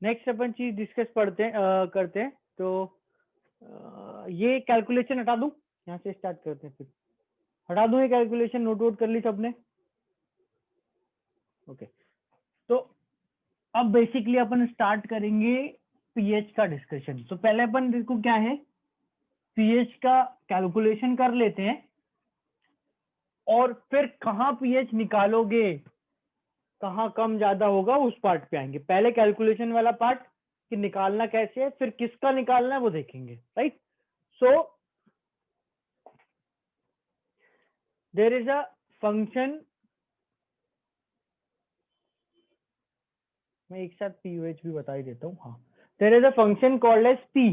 नेक्स्ट अपन चीज डिस्कस पढ़ते हैं करते हैं तो ये कैलकुलेशन हटा दूं, यहाँ से स्टार्ट करते हैं फिर। हटा दूं ये कैलकुलेशन, नोट आउट कर ली सबने? ओके, तो अब बेसिकली अपन स्टार्ट करेंगे पीएच का डिस्कशन। तो पहले अपन देखो क्या है, पीएच का कैलकुलेशन कर लेते हैं और फिर कहाँ पीएच निकालोगे, कहाँ कम ज्यादा होगा उस पार्ट पे आएंगे। पहले कैलकुलेशन वाला पार्ट कि निकालना कैसे है, फिर किसका निकालना है वो देखेंगे। Right, so there is a function, मैं एक साथ पीओएच भी बता ही देता हूँ। हाँ, there is a function called H P.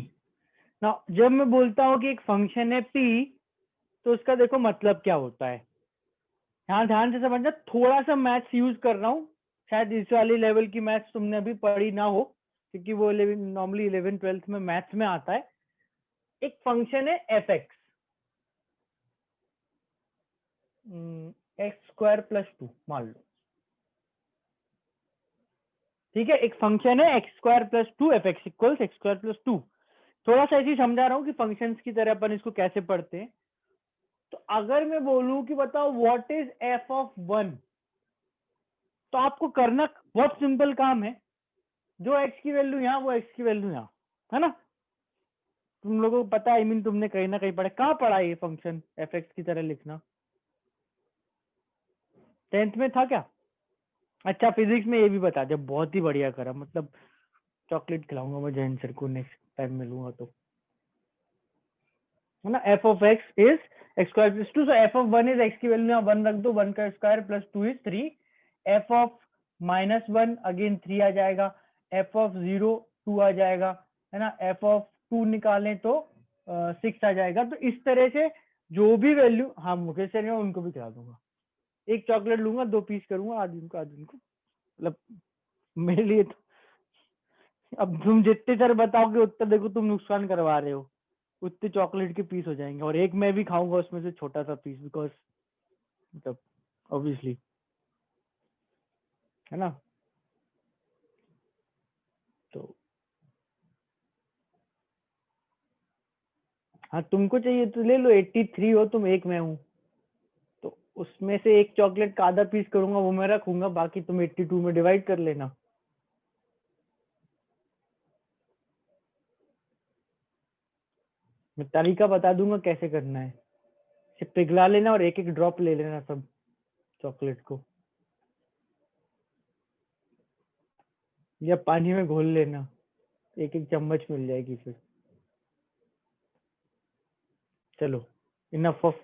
Now जब मैं बोलता हूँ कि एक फंक्शन है पी, तो उसका देखो मतलब क्या होता है, यहाँ ध्यान से समझना। थोड़ा सा मैथ्स यूज कर रहा हूँ, शायद इस वाली लेवल की मैथ्स तुमने अभी पढ़ी ना हो, क्योंकि वो नॉर्मली 11th-12th में मैथ्स में आता है। एक फंक्शन है F x, x square plus 2 मान लो, ठीक है। एक फंक्शन है x square plus 2, F x equals x square plus 2। थोड़ा सा ऐसे ही समझा रहा हूँ कि फंक्शंस की तरह अपन इसको कैसे पढ़ते हैं। तो अगर मैं बोलूं कि बताओ व्हाट इज एफ ऑफ 1, तो आपको करना बहुत सिंपल काम है, जो एक्स की वैल्यू यहाँ वो एक्स की वैल्यू यहाँ, है ना। तुम लोगों को पता है, आई मीन तुमने कहीं ना कहीं पढ़ा, कहाँ पढ़ा ये फंक्शन एफ एक्स की तरह लिखना? 10th में था क्या? अच्छा, फिजिक्स में ये भी बता दे, बहुत ही बढ़िया करा, मतलब चॉकलेट खिलाऊंगा मैं जैन सर को नेक्स्ट टाइम मिलूंगा तो, है ना। F of x is x square plus 2, so F of 1 is x की वैल्यू यहाँ 1 रख दो, 1 का square plus 2 is 3। F of -1 again 3 आ जाएगा, एफ ऑफ 0 2 आ जाएगा, है ना। एफ ऑफ 2 निकालें तो 6 आ जाएगा। तो इस तरह से जो भी वैल्यू, हाँ मुकेश सर उनको भी खिला दूंगा, एक चॉकलेट लूंगा 2 पीस करूंगा, आधी उनको आधी उनको, मतलब मेरे लिए तो। अब तुम जितने सर बताओगे उतना देखो तुम नुकसान करवा रहे हो, उतने चॉकलेट के पीस हो जाएंगे, और एक मैं भी खाऊंगा उसमें से छोटा सा पीस, बिकॉज मतलब ऑब्वियसली, है ना। तो हाँ, तुमको चाहिए तो ले लो, 83 हो तुम, एक मैं हूँ, तो उसमें से एक चॉकलेट का आधा पीस करूंगा, वो मैं रखूंगा, बाकी तुम 82 में डिवाइड कर लेना। मैं तरीका बता दूंगा कैसे करना है, सिर्फ पिघला लेना और एक एक ड्रॉप ले लेना सब चॉकलेट को, या पानी में घोल लेना, एक एक चम्मच मिल जाएगी फिर। चलो, enough of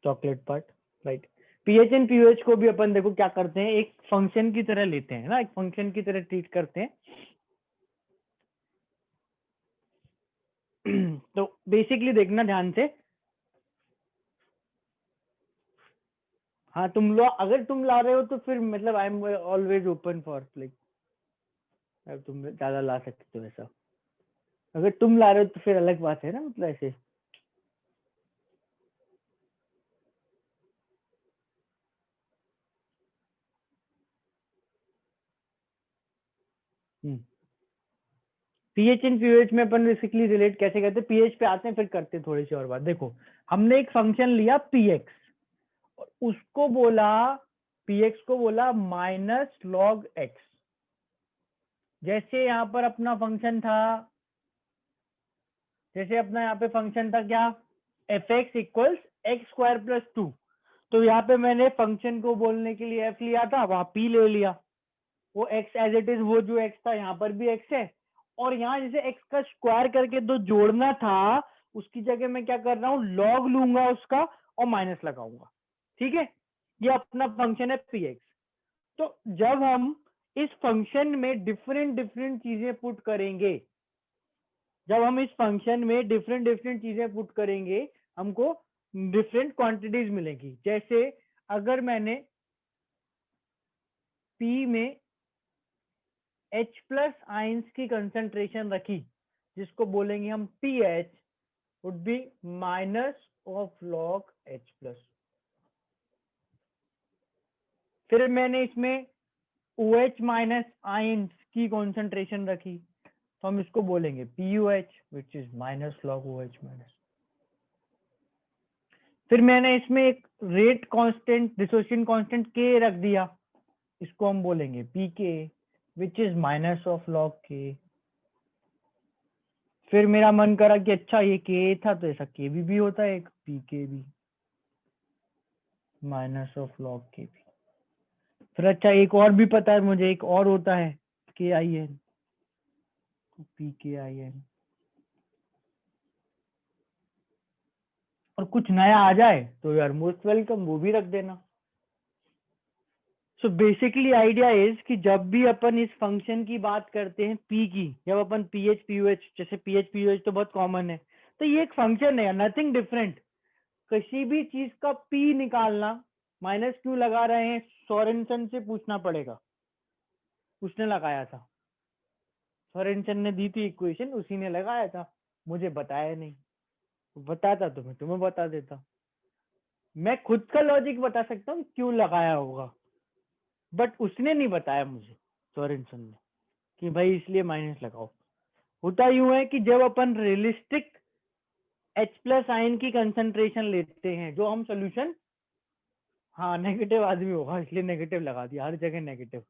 chocolate part. Right, pH and pOH को भी अपन देखो क्या करते हैं, एक फंक्शन की तरह लेते हैं ना, एक फंक्शन की तरह ट्रीट करते हैं। तो बेसिकली देखना ध्यान से, हाँ तुम लो, अगर तुम ला रहे हो तो फिर मतलब I am always open for like, तुम ज्यादा ला सकते हो ऐसा, अगर तुम ला रहे हो तो फिर अलग बात है ना, मतलब ऐसे। पीएच एंड पीओएच में अपन बेसिकली रिलेट कैसे करते हैं, पीएच पे आते हैं फिर करते हैं थोड़ी सी और बात। देखो, हमने एक फंक्शन लिया पीएक्स और उसको बोला, पीएक्स को बोला माइनस लॉग एक्स। जैसे यहाँ पर अपना फंक्शन था, जैसे अपना यहाँ पे फंक्शन था क्या, F x equals x square plus 2, तो यहाँ पे मैंने फंक्शन को बोलने के लिए एफ लिया था, वहां पी ले लिया, वो x एज इट इज, वो जो x था यहाँ पर भी x है, और यहाँ जैसे x का स्क्वायर करके दो जोड़ना था, उसकी जगह मैं क्या कर रहा हूँ, लॉग लूंगा उसका और माइनस लगाऊंगा। ठीक है, ये अपना फंक्शन है px। तो जब हम इस फंक्शन में डिफरेंट डिफरेंट चीजें पुट करेंगे, जब हम इस फंक्शन में डिफरेंट डिफरेंट चीजें पुट करेंगे, हमको डिफरेंट क्वांटिटीज मिलेंगी। जैसे अगर मैंने P में H प्लस आइंस की कंसंट्रेशन रखी, जिसको बोलेंगे हम pH, would be minus of log H plus. फिर मैंने इसमें OH माइनस आइंस की कंसंट्रेशन रखी, तो हम इसको बोलेंगे PUH, which is minus log OH minus. फिर मैंने इसमें एक rate constant, dissociation constant K रख दिया, इसको हम बोलेंगे PK, which is minus of log K। फिर मेरा मन करा कि अच्छा ये K था तो ऐसा KB भी होता है, एक PK भी, माइनस ऑफ लॉग KB। फिर अच्छा एक और भी पता है मुझे, एक और होता है KIN, PKIN। और कुछ नया आ जाए तो यार मोस्ट वेलकम, वो भी रख देना। सो बेसिकली आइडिया इज कि जब भी अपन इस फंक्शन की बात करते हैं P की, जब अपन PH PUH, जैसे PH PUH तो बहुत कॉमन है, तो ये एक फंक्शन है, नथिंग डिफरेंट। किसी भी चीज का P निकालना, माइनस क्यों लगा रहे हैं, सोरेनसन से पूछना पड़ेगा, उसने लगाया था, सोरेनसन ने दी थी इक्वेशन, उसी ने लगाया था, मुझे बताया नहीं, बताता तो मैं तुम्हें बता देता। मैं खुद का लॉजिक बता सकता हूँ क्यों लगाया होगा, बट उसने नहीं बताया मुझे, सोरेनसन ने, कि भाई इसलिए माइनस लगाओ। होता यूं है कि जब अपन रियलिस्टिक H प्लस आयन की कंसंट्रेशन लेते हैं, जो हम सोल्यूशन, हाँ नेगेटिव आदमी होगा इसलिए नेगेटिव लगा दिया, हर जगह नेगेटिव।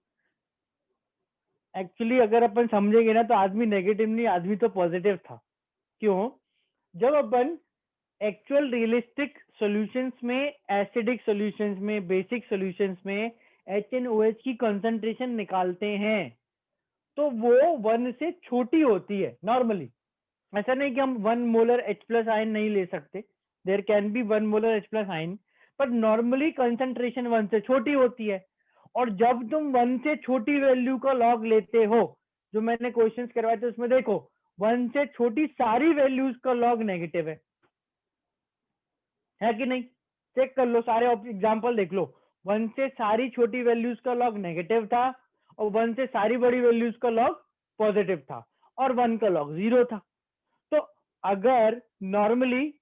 एक्चुअली अगर अपन समझेंगे ना तो आदमी नेगेटिव नहीं, आदमी तो पॉजिटिव था। क्यों? जब अपन एक्चुअल रियलिस्टिक सॉल्यूशंस में, एसिडिक सॉल्यूशंस में, बेसिक सॉल्यूशंस में HNOH की कंसंट्रेशन निकालते हैं, तो वो 1 से छोटी होती है नॉर्मली। ऐसा नहीं कि हम 1 मोलर H प्लस आयन नहीं ले सकते, there can be 1 molar H plus ion, पर नॉर्मली कंसंट्रेशन 1 से छोटी होती है। और जब तुम 1 से छोटी वैल्यू का लॉग लेते हो, जो मैंने क्वेश्चंस करवाए थे उसमें देखो, 1 से छोटी सारी वैल्यूज का लॉग नेगेटिव है कि नहीं? चेक कर लो, सारे एग्जांपल देख लो, 1 से सारी छोटी वैल्यूज का लॉग नेगेटिव था, और 1 से सारी बड़ी वैल्यूज का लॉग पॉजिटिव था, और 1 का लॉग 0 था। तो अगर नॉर्मली,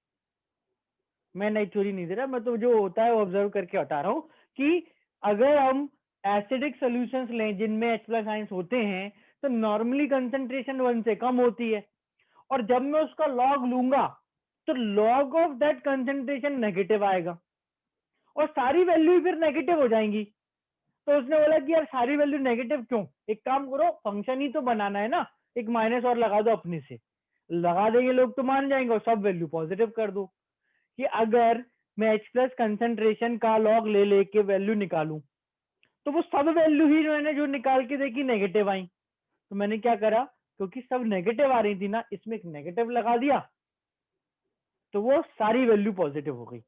मैं नई थ्योरी नहीं दे रहा, मैं तो जो होता है ऑब्जर्व करके बता रहा हूं, कि अगर हम एसिडिक सॉल्यूशंस लें जिनमें H प्लस आयंस होते हैं, तो नॉर्मली कंसंट्रेशन 1 से कम होती है, और जब मैं उसका लॉग लूंगा तो log of that concentration negative आएगा, और सारी वैल्यू फिर नेगेटिव हो जाएंगी। तो उसने बोला कि यार सारी वैल्यू नेगेटिव क्यों, एक काम करो, फंक्शन ही तो बनाना है ना, एक माइनस और लगा दो, अपने से लगा देंगे लोग तो मान जाएंगे, और सब वैल्यू पॉजिटिव कर दो। कि अगर मैं H प्लस कंसंट्रेशन का लॉग ले लेके वैल्यू निकालूं, तो वो सब वैल्यू ही मैंने जो निकाल के देखी नेगेटिव आई। तो मैंने क्या करा, क्योंकि सब नेगेटिव आ रही थी ना, इसमें एक नेगेटिव लगा दिया, तो वो सारी वैल्यू पॉजिटिव हो गई।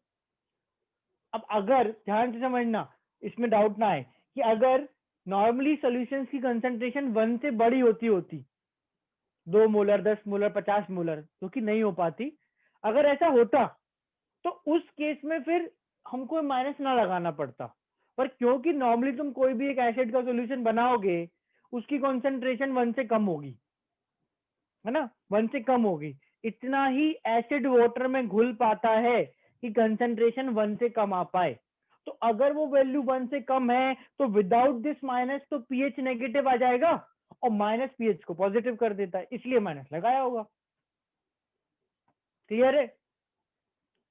अब अगर ध्यान से समझना, इसमें डाउट ना आए, कि अगर नॉर्मली सॉल्यूशंस की कंसंट्रेशन 1 से बड़ी होती 2 मोलर, 10 मोलर, 50 मोलर, जो कि नहीं हो पाती, अगर ऐसा होता तो उस केस में फिर हमको माइनस ना लगाना पड़ता। पर क्योंकि नॉर्मली तुम कोई भी एक एसिड का सॉल्यूशन बनाओगे, उसकी कंसंट्रेशन 1 से कम होगी, है ना, 1 से कम होगी, इतना ही एसिड वाटर में घुल पाता है कि कंसंट्रेशन 1 से कम आ पाए। तो अगर वो वैल्यू 1 से कम है, तो विदाउट दिस माइनस तो पीएच नेगेटिव आ जाएगा, और माइनस पीएच को पॉजिटिव कर देता है, इसलिए माइनस लगाया होगा। क्लियर है?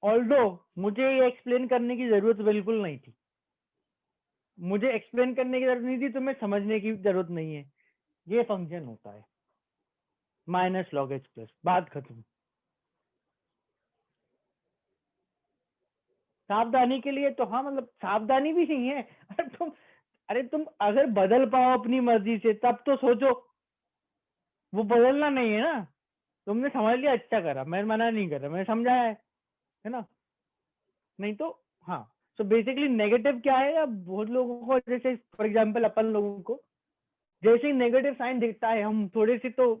ऑल्दो मुझे ये एक्सप्लेन करने की जरूरत बिल्कुल नहीं थी, मुझे एक्सप्लेन करने की जरूरत नहीं थी, तो मैं समझने की जरूरत नहीं है, ये फंक्शन होता है माइनस लॉग एच प्लस, बात खत्म। सावधानी के लिए तो हाँ, मतलब सावधानी भी नहीं है। अरे तुम अरे तुम अगर बदल पाओ अपनी मर्जी से तब तो सोचो, वो बदलना नहीं है ना। तुमने समझ लिया, अच्छा करा, मैं मना नहीं कर रहा, मैंने समझाया है ना। नहीं तो हाँ, सो बेसिकली नेगेटिव क्या है, अब बहुत लोगों को जैसे फॉर एग्जांपल अपन लोगों को जैसे ही नेगेटिव साइन दिखता है हम थोड़े से तो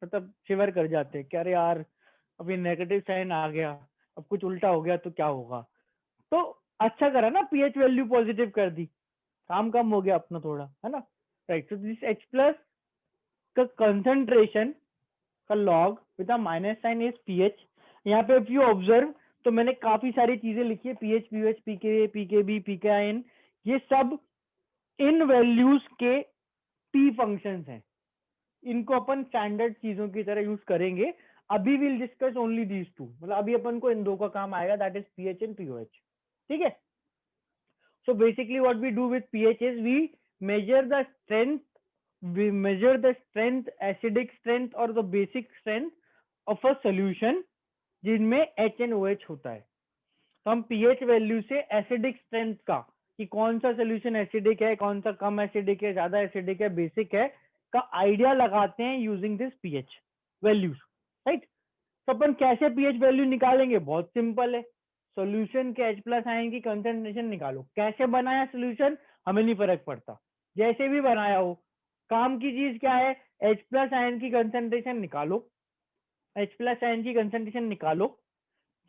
मतलब शिवर कर जाते हैं कि अरे यार अब ये नेगेटिव साइन आ गया, अब कुछ उल्टा हो गया तो क्या होगा। तो अच्छा करा ना, पीएच वैल्यू पॉजिटिव कर दी, काम कम हो गया अपना थोड़ा, है ना। Right, so this H plus का कंसंट्रेशन का log with a minus sign is pH. यहाँ पे इफ यू ऑब्जर्व तो मैंने काफी सारी चीजें लिखी है, पीएच, पीएच, पीके, पीकेबी, पीकेआईएन, ये सब इन वैल्यूज के पी फंक्शंस हैं। इनको अपन स्टैंडर्ड चीजों की तरह यूज करेंगे। अभी will discuss only these two, मतलब अभी अपन को इन दो का काम आएगा, that is pH and pOH. ठीक है। So basically what we do with pH is we measure the strength, acidic strength or the basic strength of a solution जिनमें H and OH होता है। तो हम pH वैल्यू से acidic strength का, कि कौन सा सोल्यूशन एसिडिक है, कौन सा कम एसिडिक है, ज्यादा एसिडिक है, बेसिक है, का आइडिया लगाते हैं using this pH values. Right, तो अपन कैसे pH वैल्यू निकालेंगे, बहुत सिंपल है। सॉल्यूशन के H प्लस आयन की कंसंट्रेशन निकालो। कैसे बनाया सॉल्यूशन हमें नहीं फर्क पड़ता, जैसे भी बनाया हो, काम की चीज क्या है, H प्लस आयन की कंसंट्रेशन निकालो। H प्लस आयन की कंसंट्रेशन निकालो,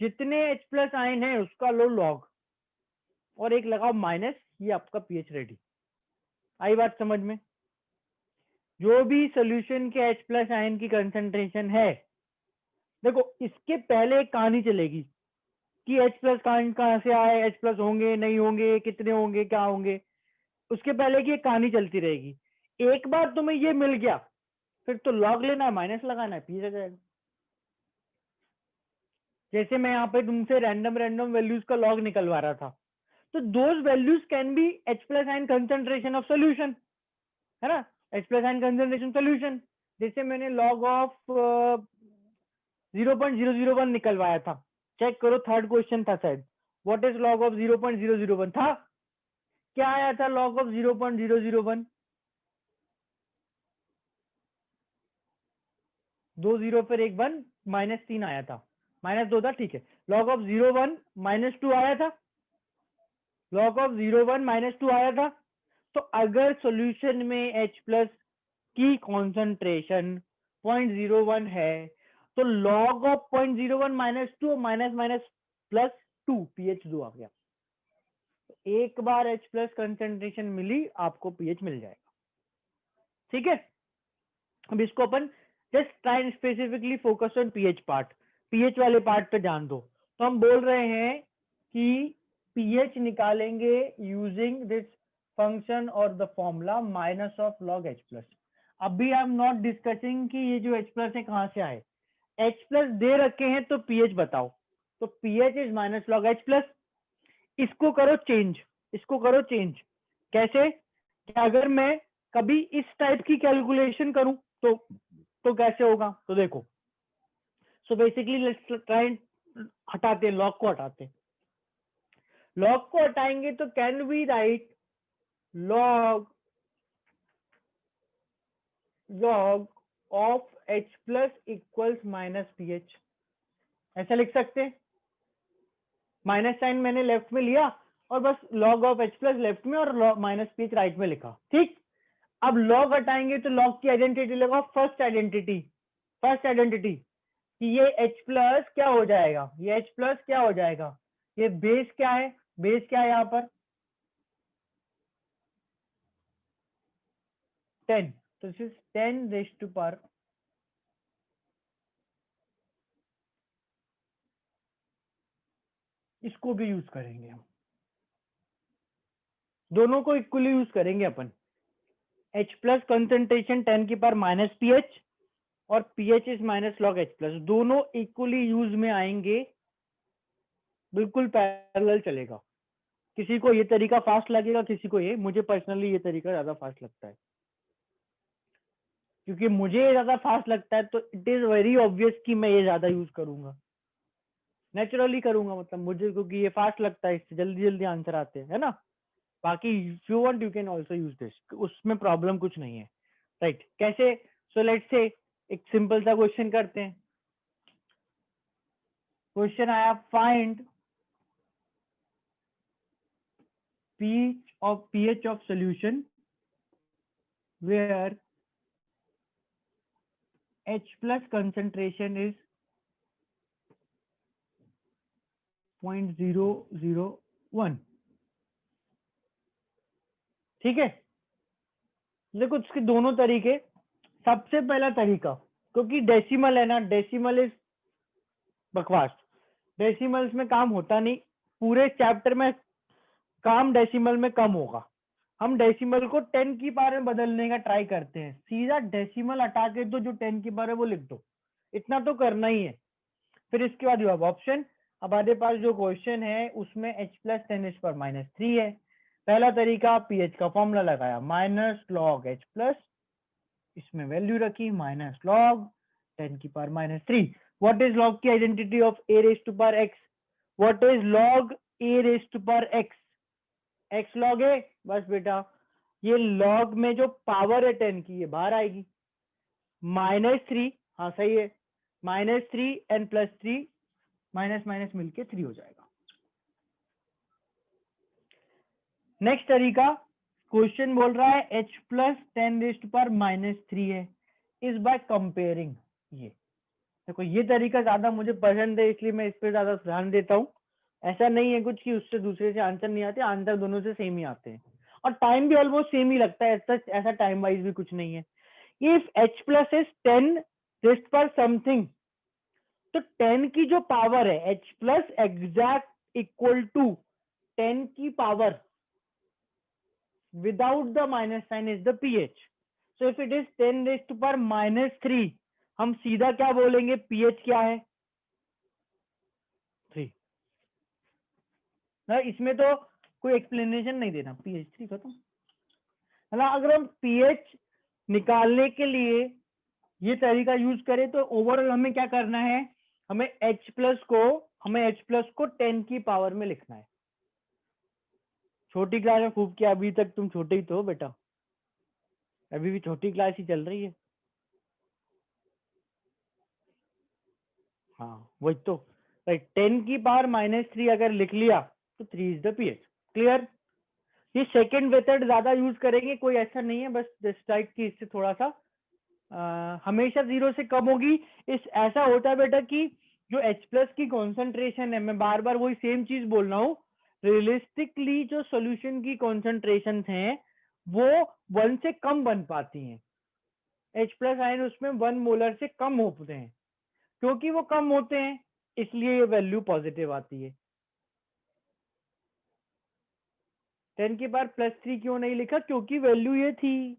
जितने H प्लस आयन है उसका लो लॉग, और एक लगाओ माइनस, ये आपका पीएच रेडी। आई बात समझ में। जो भी सॉल्यूशन के H प्लस आयन की कंसंट्रेशन है, देखो इसके पहले एक कहानी चलेगी कि H प्लस कहां से आए, H प्लस होंगे नहीं होंगे, कितने होंगे, क्या होंगे, उसके पहले की एक कहानी चलती रहेगी। एक बार तुम्हें ये मिल गया फिर तो लॉग लेना है, माइनस लगाना है, पीछे जाएगा। जैसे मैं यहाँ पे तुमसे रैंडम रैंडम वैल्यूज का लॉग निकलवा रहा था, तो those values can be H plus ion concentration of solution, है ना। H plus ion concentration solution, जैसे मैंने लॉग ऑफ 0.001 निकलवाया था, चेक करो थर्ड क्वेश्चन था शायद, व्हाट इज लॉग ऑफ 0.001 था, क्या आया था लॉग ऑफ 0.001, 2 0 फिर 1 1, -3 आया था, -2 था, ठीक है। लॉग ऑफ 0.1 -2 आया था, लॉग ऑफ 0.1 -2 आया था। तो अगर सॉल्यूशन में H प्लस की कॉन्सेंट्रेशन 0.01 है तो log of 0.01 -2 minus minus plus 2 pH 2 आ गया। एक बार H प्लस कंसेंट्रेशन मिली आपको pH मिल जाएगा। ठीक है, अब इसको अपन just try and specifically focus on pH part, pH वाले पार्ट पे ध्यान दो। तो हम बोल रहे हैं कि pH निकालेंगे यूजिंग दिस फंक्शन और the formula minus of log H plus. अभी आई एम नॉट डिस्कसिंग कि ये जो H प्लस है कहां से आए, H प्लस दे रखे हैं तो pH बताओ, तो pH is minus log H plus. इसको करो चेंज, इसको करो चेंज, कैसे, कि अगर मैं कभी इस टाइप की कैलकुलेशन करूं तो कैसे होगा, तो देखो। सो बेसिकली लेट्स ट्राई, हटाते हैं लॉग को, हटाते हैं लॉग को, हटाएंगे तो can we write log log of H plus equals minus pH, ऐसा लिख सकते हैं। माइनस साइन मैंने लेफ्ट में लिया और बस log of H plus left में और माइनस pH राइट में लिखा, ठीक। अब लॉग हटाएंगे तो लॉग की आइडेंटिटी लगाओ, फर्स्ट आइडेंटिटी, फर्स्ट आइडेंटिटी कि ये H प्लस क्या हो जाएगा, ये H प्लस क्या हो जाएगा, ये बेस क्या है, बेस क्या है यहाँ पर 10, तो this is 10 raised to power, इसको भी यूज करेंगे हम, दोनों को इक्वली यूज करेंगे अपन। H प्लस कंसेंट्रेशन 10 की पावर माइनस pH और pH is minus log H plus, दोनों इक्वली यूज में आएंगे, बिल्कुल पैरेलल चलेगा। किसी को ये तरीका फास्ट लगेगा, किसी को ये, मुझे पर्सनली ये तरीका ज्यादा फास्ट लगता है, क्योंकि मुझे ज्यादा फास्ट लगता है तो इट इज वेरी ऑब्वियस कि मैं ये ज्यादा यूज करूंगा, नेचुरली करूंगा, मतलब मुझे क्योंकि ये फास्ट लगता है, इससे जल्दी जल्दी आंसर आते हैं, है ना। बाकी if you want you can also use this, उसमें प्रॉब्लम कुछ नहीं है, राइट? कैसे? सो लेट्स से एक सिंपल सा क्वेश्चन करते हैं। क्वेश्चन आया, find pH of solution where H plus concentration is 0.001। ठीक है, देखो इसके दोनों तरीके। सबसे पहला तरीका, क्योंकि डेसिमल है ना, डेसिमल इज बकवास, डेसिमल्स में काम होता नहीं, पूरे चैप्टर में काम डेसिमल में कम होगा। हम डेसिमल को 10 की पावर में बदलने का ट्राई करते हैं, सीधा डेसिमल हटा के दो, जो 10 की पावर है वो लिख दो, इतना तो करना ही है। फिर इसके बाद यू हैव ऑप्शन। हमारे पास जो क्वेश्चन है उसमें h प्लस 10⁻³ है। पहला तरीका, pH का फॉर्मूला लगाया, माइनस लॉग h प्लस, इसमें वैल्यू रखी minus log 10⁻³ what is log की identity of a raised to power x? What is log a raised to power x? x log a, बस बेटा ये लॉग में जो पावर है 10 की ये बाहर आएगी, -3, हाँ सही है, -3 एंड +3 माइनस माइनस मिलके 3 हो जाएगा। नेक्स्ट तरीका, क्वेश्चन बोल रहा है h प्लस 10⁻³ है, इस बाय कंपेयरिंग। ये देखो, ये तरीका ज्यादा मुझे पसंद है, इसलिए मैं इस पर ज्यादा ध्यान देता हूँ। ऐसा नहीं है कुछ कि उससे दूसरे से आंसर नहीं आते, आंसर दोनों से सेम ही आते हैं, और टाइम भी ऑलमोस्ट सेम ही लगता है, ऐसा टाइम वाइज भी कुछ नहीं है। If h plus is 10 raised पर समथिंग, तो 10 की जो पावर है h plus exact equal to 10 की power without the minus sign is the pH. So if it is 10 raised to power -3, हम सीधा क्या बोलेंगे, pH क्या है? 3 ना, इसमें तो कोई एक्सप्लेनेशन नहीं देना, pH 3 खत्म। मतलब अगर हम pH निकालने के लिए ये तरीका यूज करें तो ओवरऑल हमें क्या करना है, हमें H प्लस को 10 की पावर में लिखना है। छोटी क्लास में खूब किया, अभी तक तुम छोटे ही तो हो बेटा, अभी भी छोटी क्लास ही चल रही है। हाँ वही तो, राइट, 10 की पावर -3 अगर लिख लिया तो 3 इज द pH। क्लियर? ये सेकंड मेथड ज्यादा यूज करेंगे, कोई ऐसा नहीं है, बस जस्ट लाइक कि इससे थोड़ा सा हमेशा 0 से कम होगी। इस ऐसा होता है बेटा कि जो H प्लस की कॉन्सेंट्रेशन है, मैं बार बार वही सेम चीज बोल रहा हूँ, रियलिस्टिकली जो सोल्यूशन की कॉन्सेंट्रेशन हैं वो 1 से कम बन पाती हैं। H प्लस आयन उसमें 1 मोलर से कम होते हैं, क्योंकि वो कम होते हैं इसलिए ये वैल्यू पॉजिटिव आती है। 10 की पावर +3 क्यों नहीं लिखा? क्योंकि वैल्यू ये थी,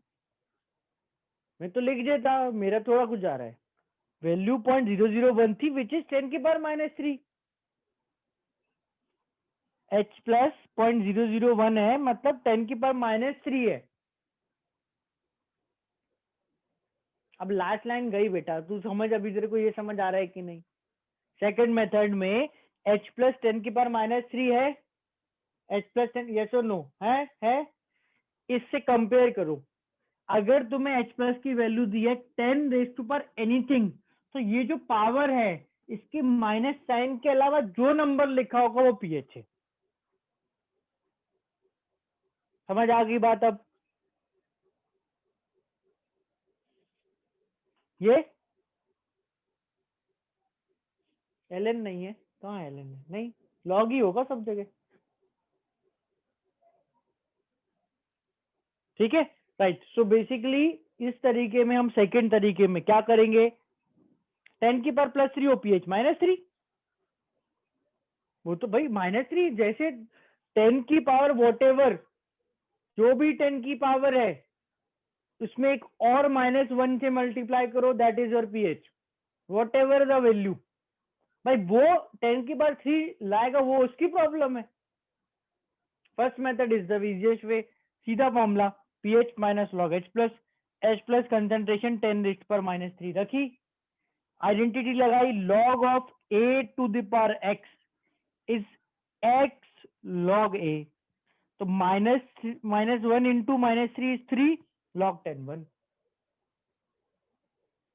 मैं तो लिख देता, मेरा थोड़ा कुछ जा रहा है, वैल्यू 0.001 थी विच इज 10 की पावर -3। H प्लस 0.001 है, मतलब 10 की पावर -3 है। अब लास्ट लाइन गई बेटा, तू समझ, अभी तेरे को ये समझ आ रहा है कि नहीं? सेकंड मेथड में H प्लस 10 की पावर -3 है, H प्लस 10, यस और नो है? इससे कंपेयर करो, अगर तुम्हें H प्लस की वैल्यू दी है 10 रेज़ टू पावर एनीथिंग, तो ये जो पावर है इसके माइनस साइन के अलावा जो नंबर लिखा होगा वो pH है। समझ आ गई बात? अब ये ln नहीं है, कहाँ ln है? नहीं, लॉग ही होगा सब जगह। ठीक है, राइट। सो बेसिकली इस तरीके में हम सेकेंड तरीके में क्या करेंगे, 10 की पावर +3 हो, pH -3, वो तो भाई -3, जैसे 10 की पावर वॉटेवर, जो भी 10 की पावर है उसमें एक और -1 से मल्टीप्लाई करो, that is your pH, what ever the value. भाई वो 10 की पावर 3 लाएगा, वो उसकी प्रॉब्लम है। First method is the easiest way, सीधा formula, pH minus log H plus concentration 10 raised पर -3 रखी, आइडेंटिटी लगाई, log of a to the power x is x log a, तो -1 into -3 is 3, log 10 1.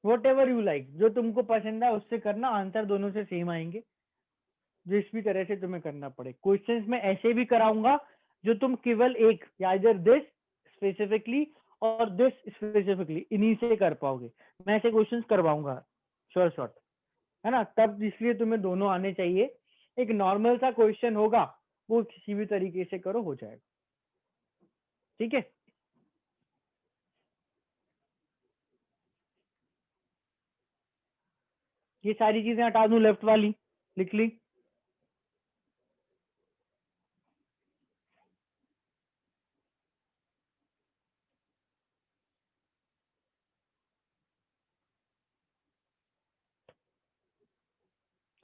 What ever you like, जो तुमको पसंद है उससे करना, आंसर दोनों से सेम आएंगे, जिस भी तरह से तुम्हें करना पड़े। क्वेश्चंस में ऐसे भी कराऊंगा जो तुम केवल एक या इधर दिस स्पेसिफिकली और दिस स्पेसिफिकली इन्हीं से कर पाओगे। मैं ऐसे क्वेश्चंस करवाऊंगा शॉर्ट, है ना, तब इसलिए तुम्हें दोनों आने चाहिए। एक नॉर्मल सा क्वेश्चन होगा, वो किसी भी तरीके से करो, हो जाएगा। ठीक है, ये सारी चीजें हटा दूं, लेफ्ट वाली लिख ली।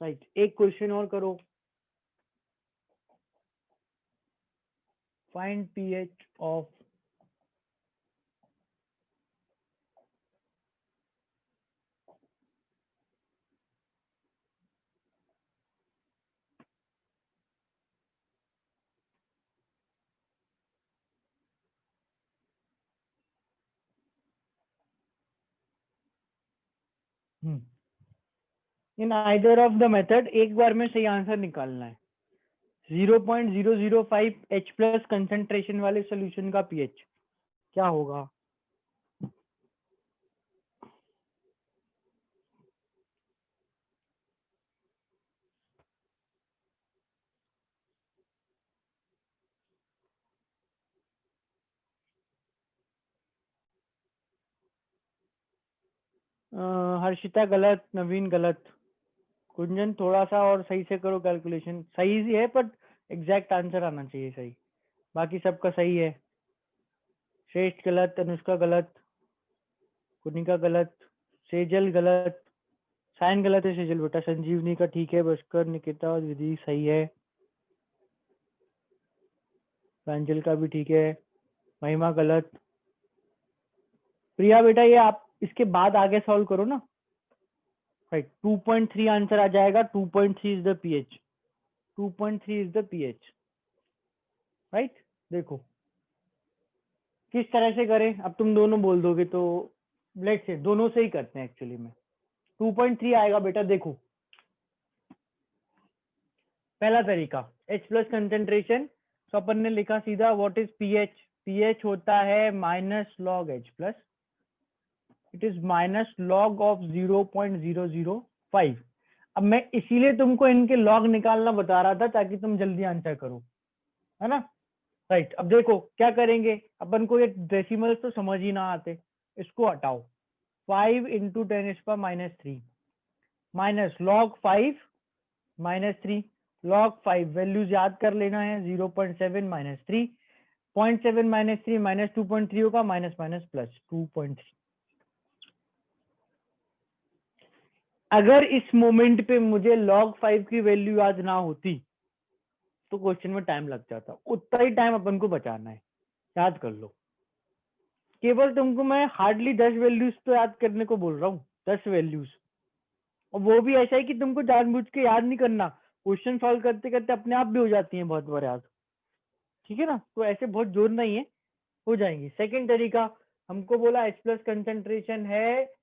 राइट, एक क्वेश्चन और करो। Find pH of in either of the method, एक बार में सही आंसर निकालना है। 0.005 H प्लस कंसेंट्रेशन वाले सोल्यूशन का पीएच क्या होगा? हर्षिता गलत, नवीन गलत। कुंजन थोड़ा सा और सही से करो कैलकुलेशन, सही ही है पर एग्जैक्ट आंसर आना चाहिए सही, बाकी सबका सही है। श्रेष्ठ गलत, अनुष्का गलत, कुनिका गलत, सेजल गलत, साइन गलत है सेजल बेटा, संजीवनी का ठीक है, बस्कर, निकिता और विधि सही है, प्रांजल का भी ठीक है, महिमा गलत। प्रिया बेटा ये आप इसके बाद आगे सॉल्व करो ना। राइट, 2.3 आंसर आ जाएगा। 2.3 is the pH, 2.3 is the pH. Right, देखो किस तरह से करें, अब तुम दोनों बोल दोगे तो लेट्स से दोनों से ही करते हैं एक्चुअली में। 2.3 आएगा बेटा, देखो पहला तरीका H प्लस कंसेंट्रेशन, तो अपन ने लिखा सीधा व्हाट इज पीएच, पीएच होता है minus log H plus, it is minus log of 0.005। अब मैं इसीलिए तुमको इनके लॉग निकालना बता रहा था ताकि तुम जल्दी आंसर करो, है ना। राइट, अब देखो क्या करेंगे, अपन को ये डेसिमल्स तो समझ ही ना आते, इसको हटाओ। 5 into 10⁻³ minus log 5 -3, log 5 values याद कर लेना है, 0.7 -3, 0.7 -3 माइनस 2.3 होगा, माइनस माइनस प्लस 2.3। अगर इस मोमेंट पे मुझे log 5 की वैल्यू याद ना होती तो क्वेश्चन में टाइम लग जाता, उतना ही टाइम अपन को बचाना है, याद कर लो। केवल तुमको मैं हार्डली 10 वैल्यूज तो याद करने को बोल रहा हूँ, 10 वैल्यूज, और वो भी ऐसा है कि तुमको जानबूझ के याद नहीं करना, क्वेश्चन सॉल्व करते करते अपने आप भी हो जाती है बहुत बार याद। ठीक है ना, तो ऐसे बहुत जोर नहीं है, हो जाएंगी। सेकंड तरीका, हमको बोला H प्लस कंसेंट्रेशन है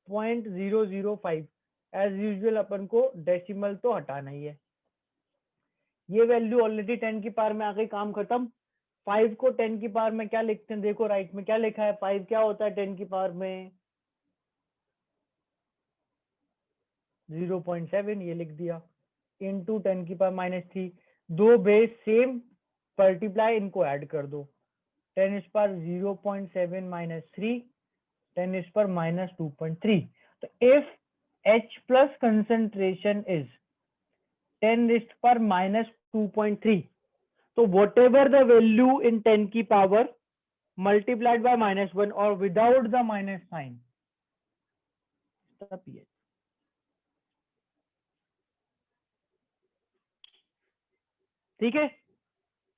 0.005, एज यूजुअल अपन को डेसिमल तो हटाना ही है। ये वैल्यू ऑलरेडी 10 की पावर में आ गई, काम खत्म। 5 को 10 की पावर में क्या लिखते हैं, देखो राइट में क्या लिखा है, 5 क्या होता है 10 की पावर में, 0.7, ये लिख दिया, इंटू 10 की पावर -3, दो बेस सेम, मल्टीप्लाई, इनको ऐड कर दो, 10 इस पर 0.7 -3, 10 इस पर -2.3। तो if H plus concentration is 10 इस पर -2.3, तो whatever the value in 10 की पावर मल्टीप्लाइड बाय -1 और without the minus sign, pH. ठीक है,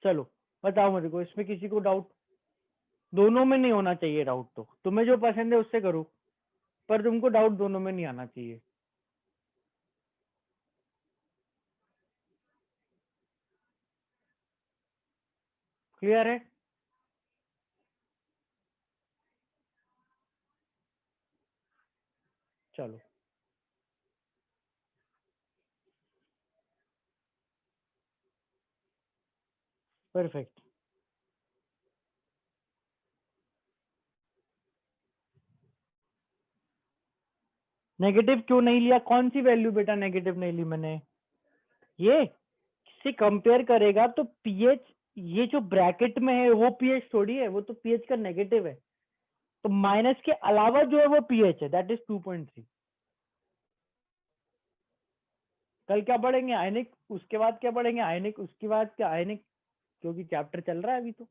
चलो बताओ मेरे को, इसमें किसी को डाउट? दोनों में नहीं होना चाहिए डाउट, तो तुम्हें जो पसंद है उससे करो, पर तुमको डाउट दोनों में नहीं आना चाहिए। क्लियर है? चलो परफेक्ट। नेगेटिव क्यों नहीं लिया? कौन सी वैल्यू बेटा नेगेटिव नहीं ली मैंने? ये से कंपेयर करेगा तो पीएच, ये जो ब्रैकेट में है वो पीएच थोड़ी है, वो तो पीएच का नेगेटिव है। तो माइनस के अलावा जो है वो पीएच है, दैट इज 2.3। कल क्या पढ़ेंगे? आयनिक, उसके बाद क्या पढ़ेंगे? आयनिक, उसके बाद क्या? आयनिक, क्योंकि चैप्टर चल रहा है अभी। तो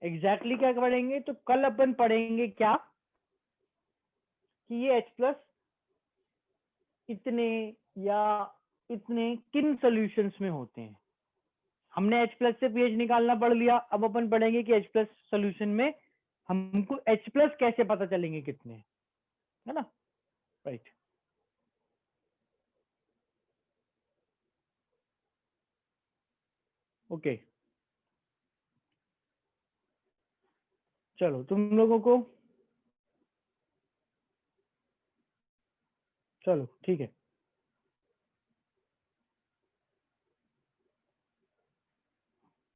एग्जैक्टली क्या पढ़ेंगे? तो कल अपन पढ़ेंगे क्या कि ये H प्लस इतने या इतने किन सॉल्यूशंस में होते हैं। हमने H प्लस से पीएच निकालना पढ़ लिया, अब अपन पढ़ेंगे कि H प्लस सोल्यूशन में हमको H प्लस कैसे पता चलेंगे कितने, है ना? राइट। ओके, चलो तुम लोगों को, चलो ठीक है।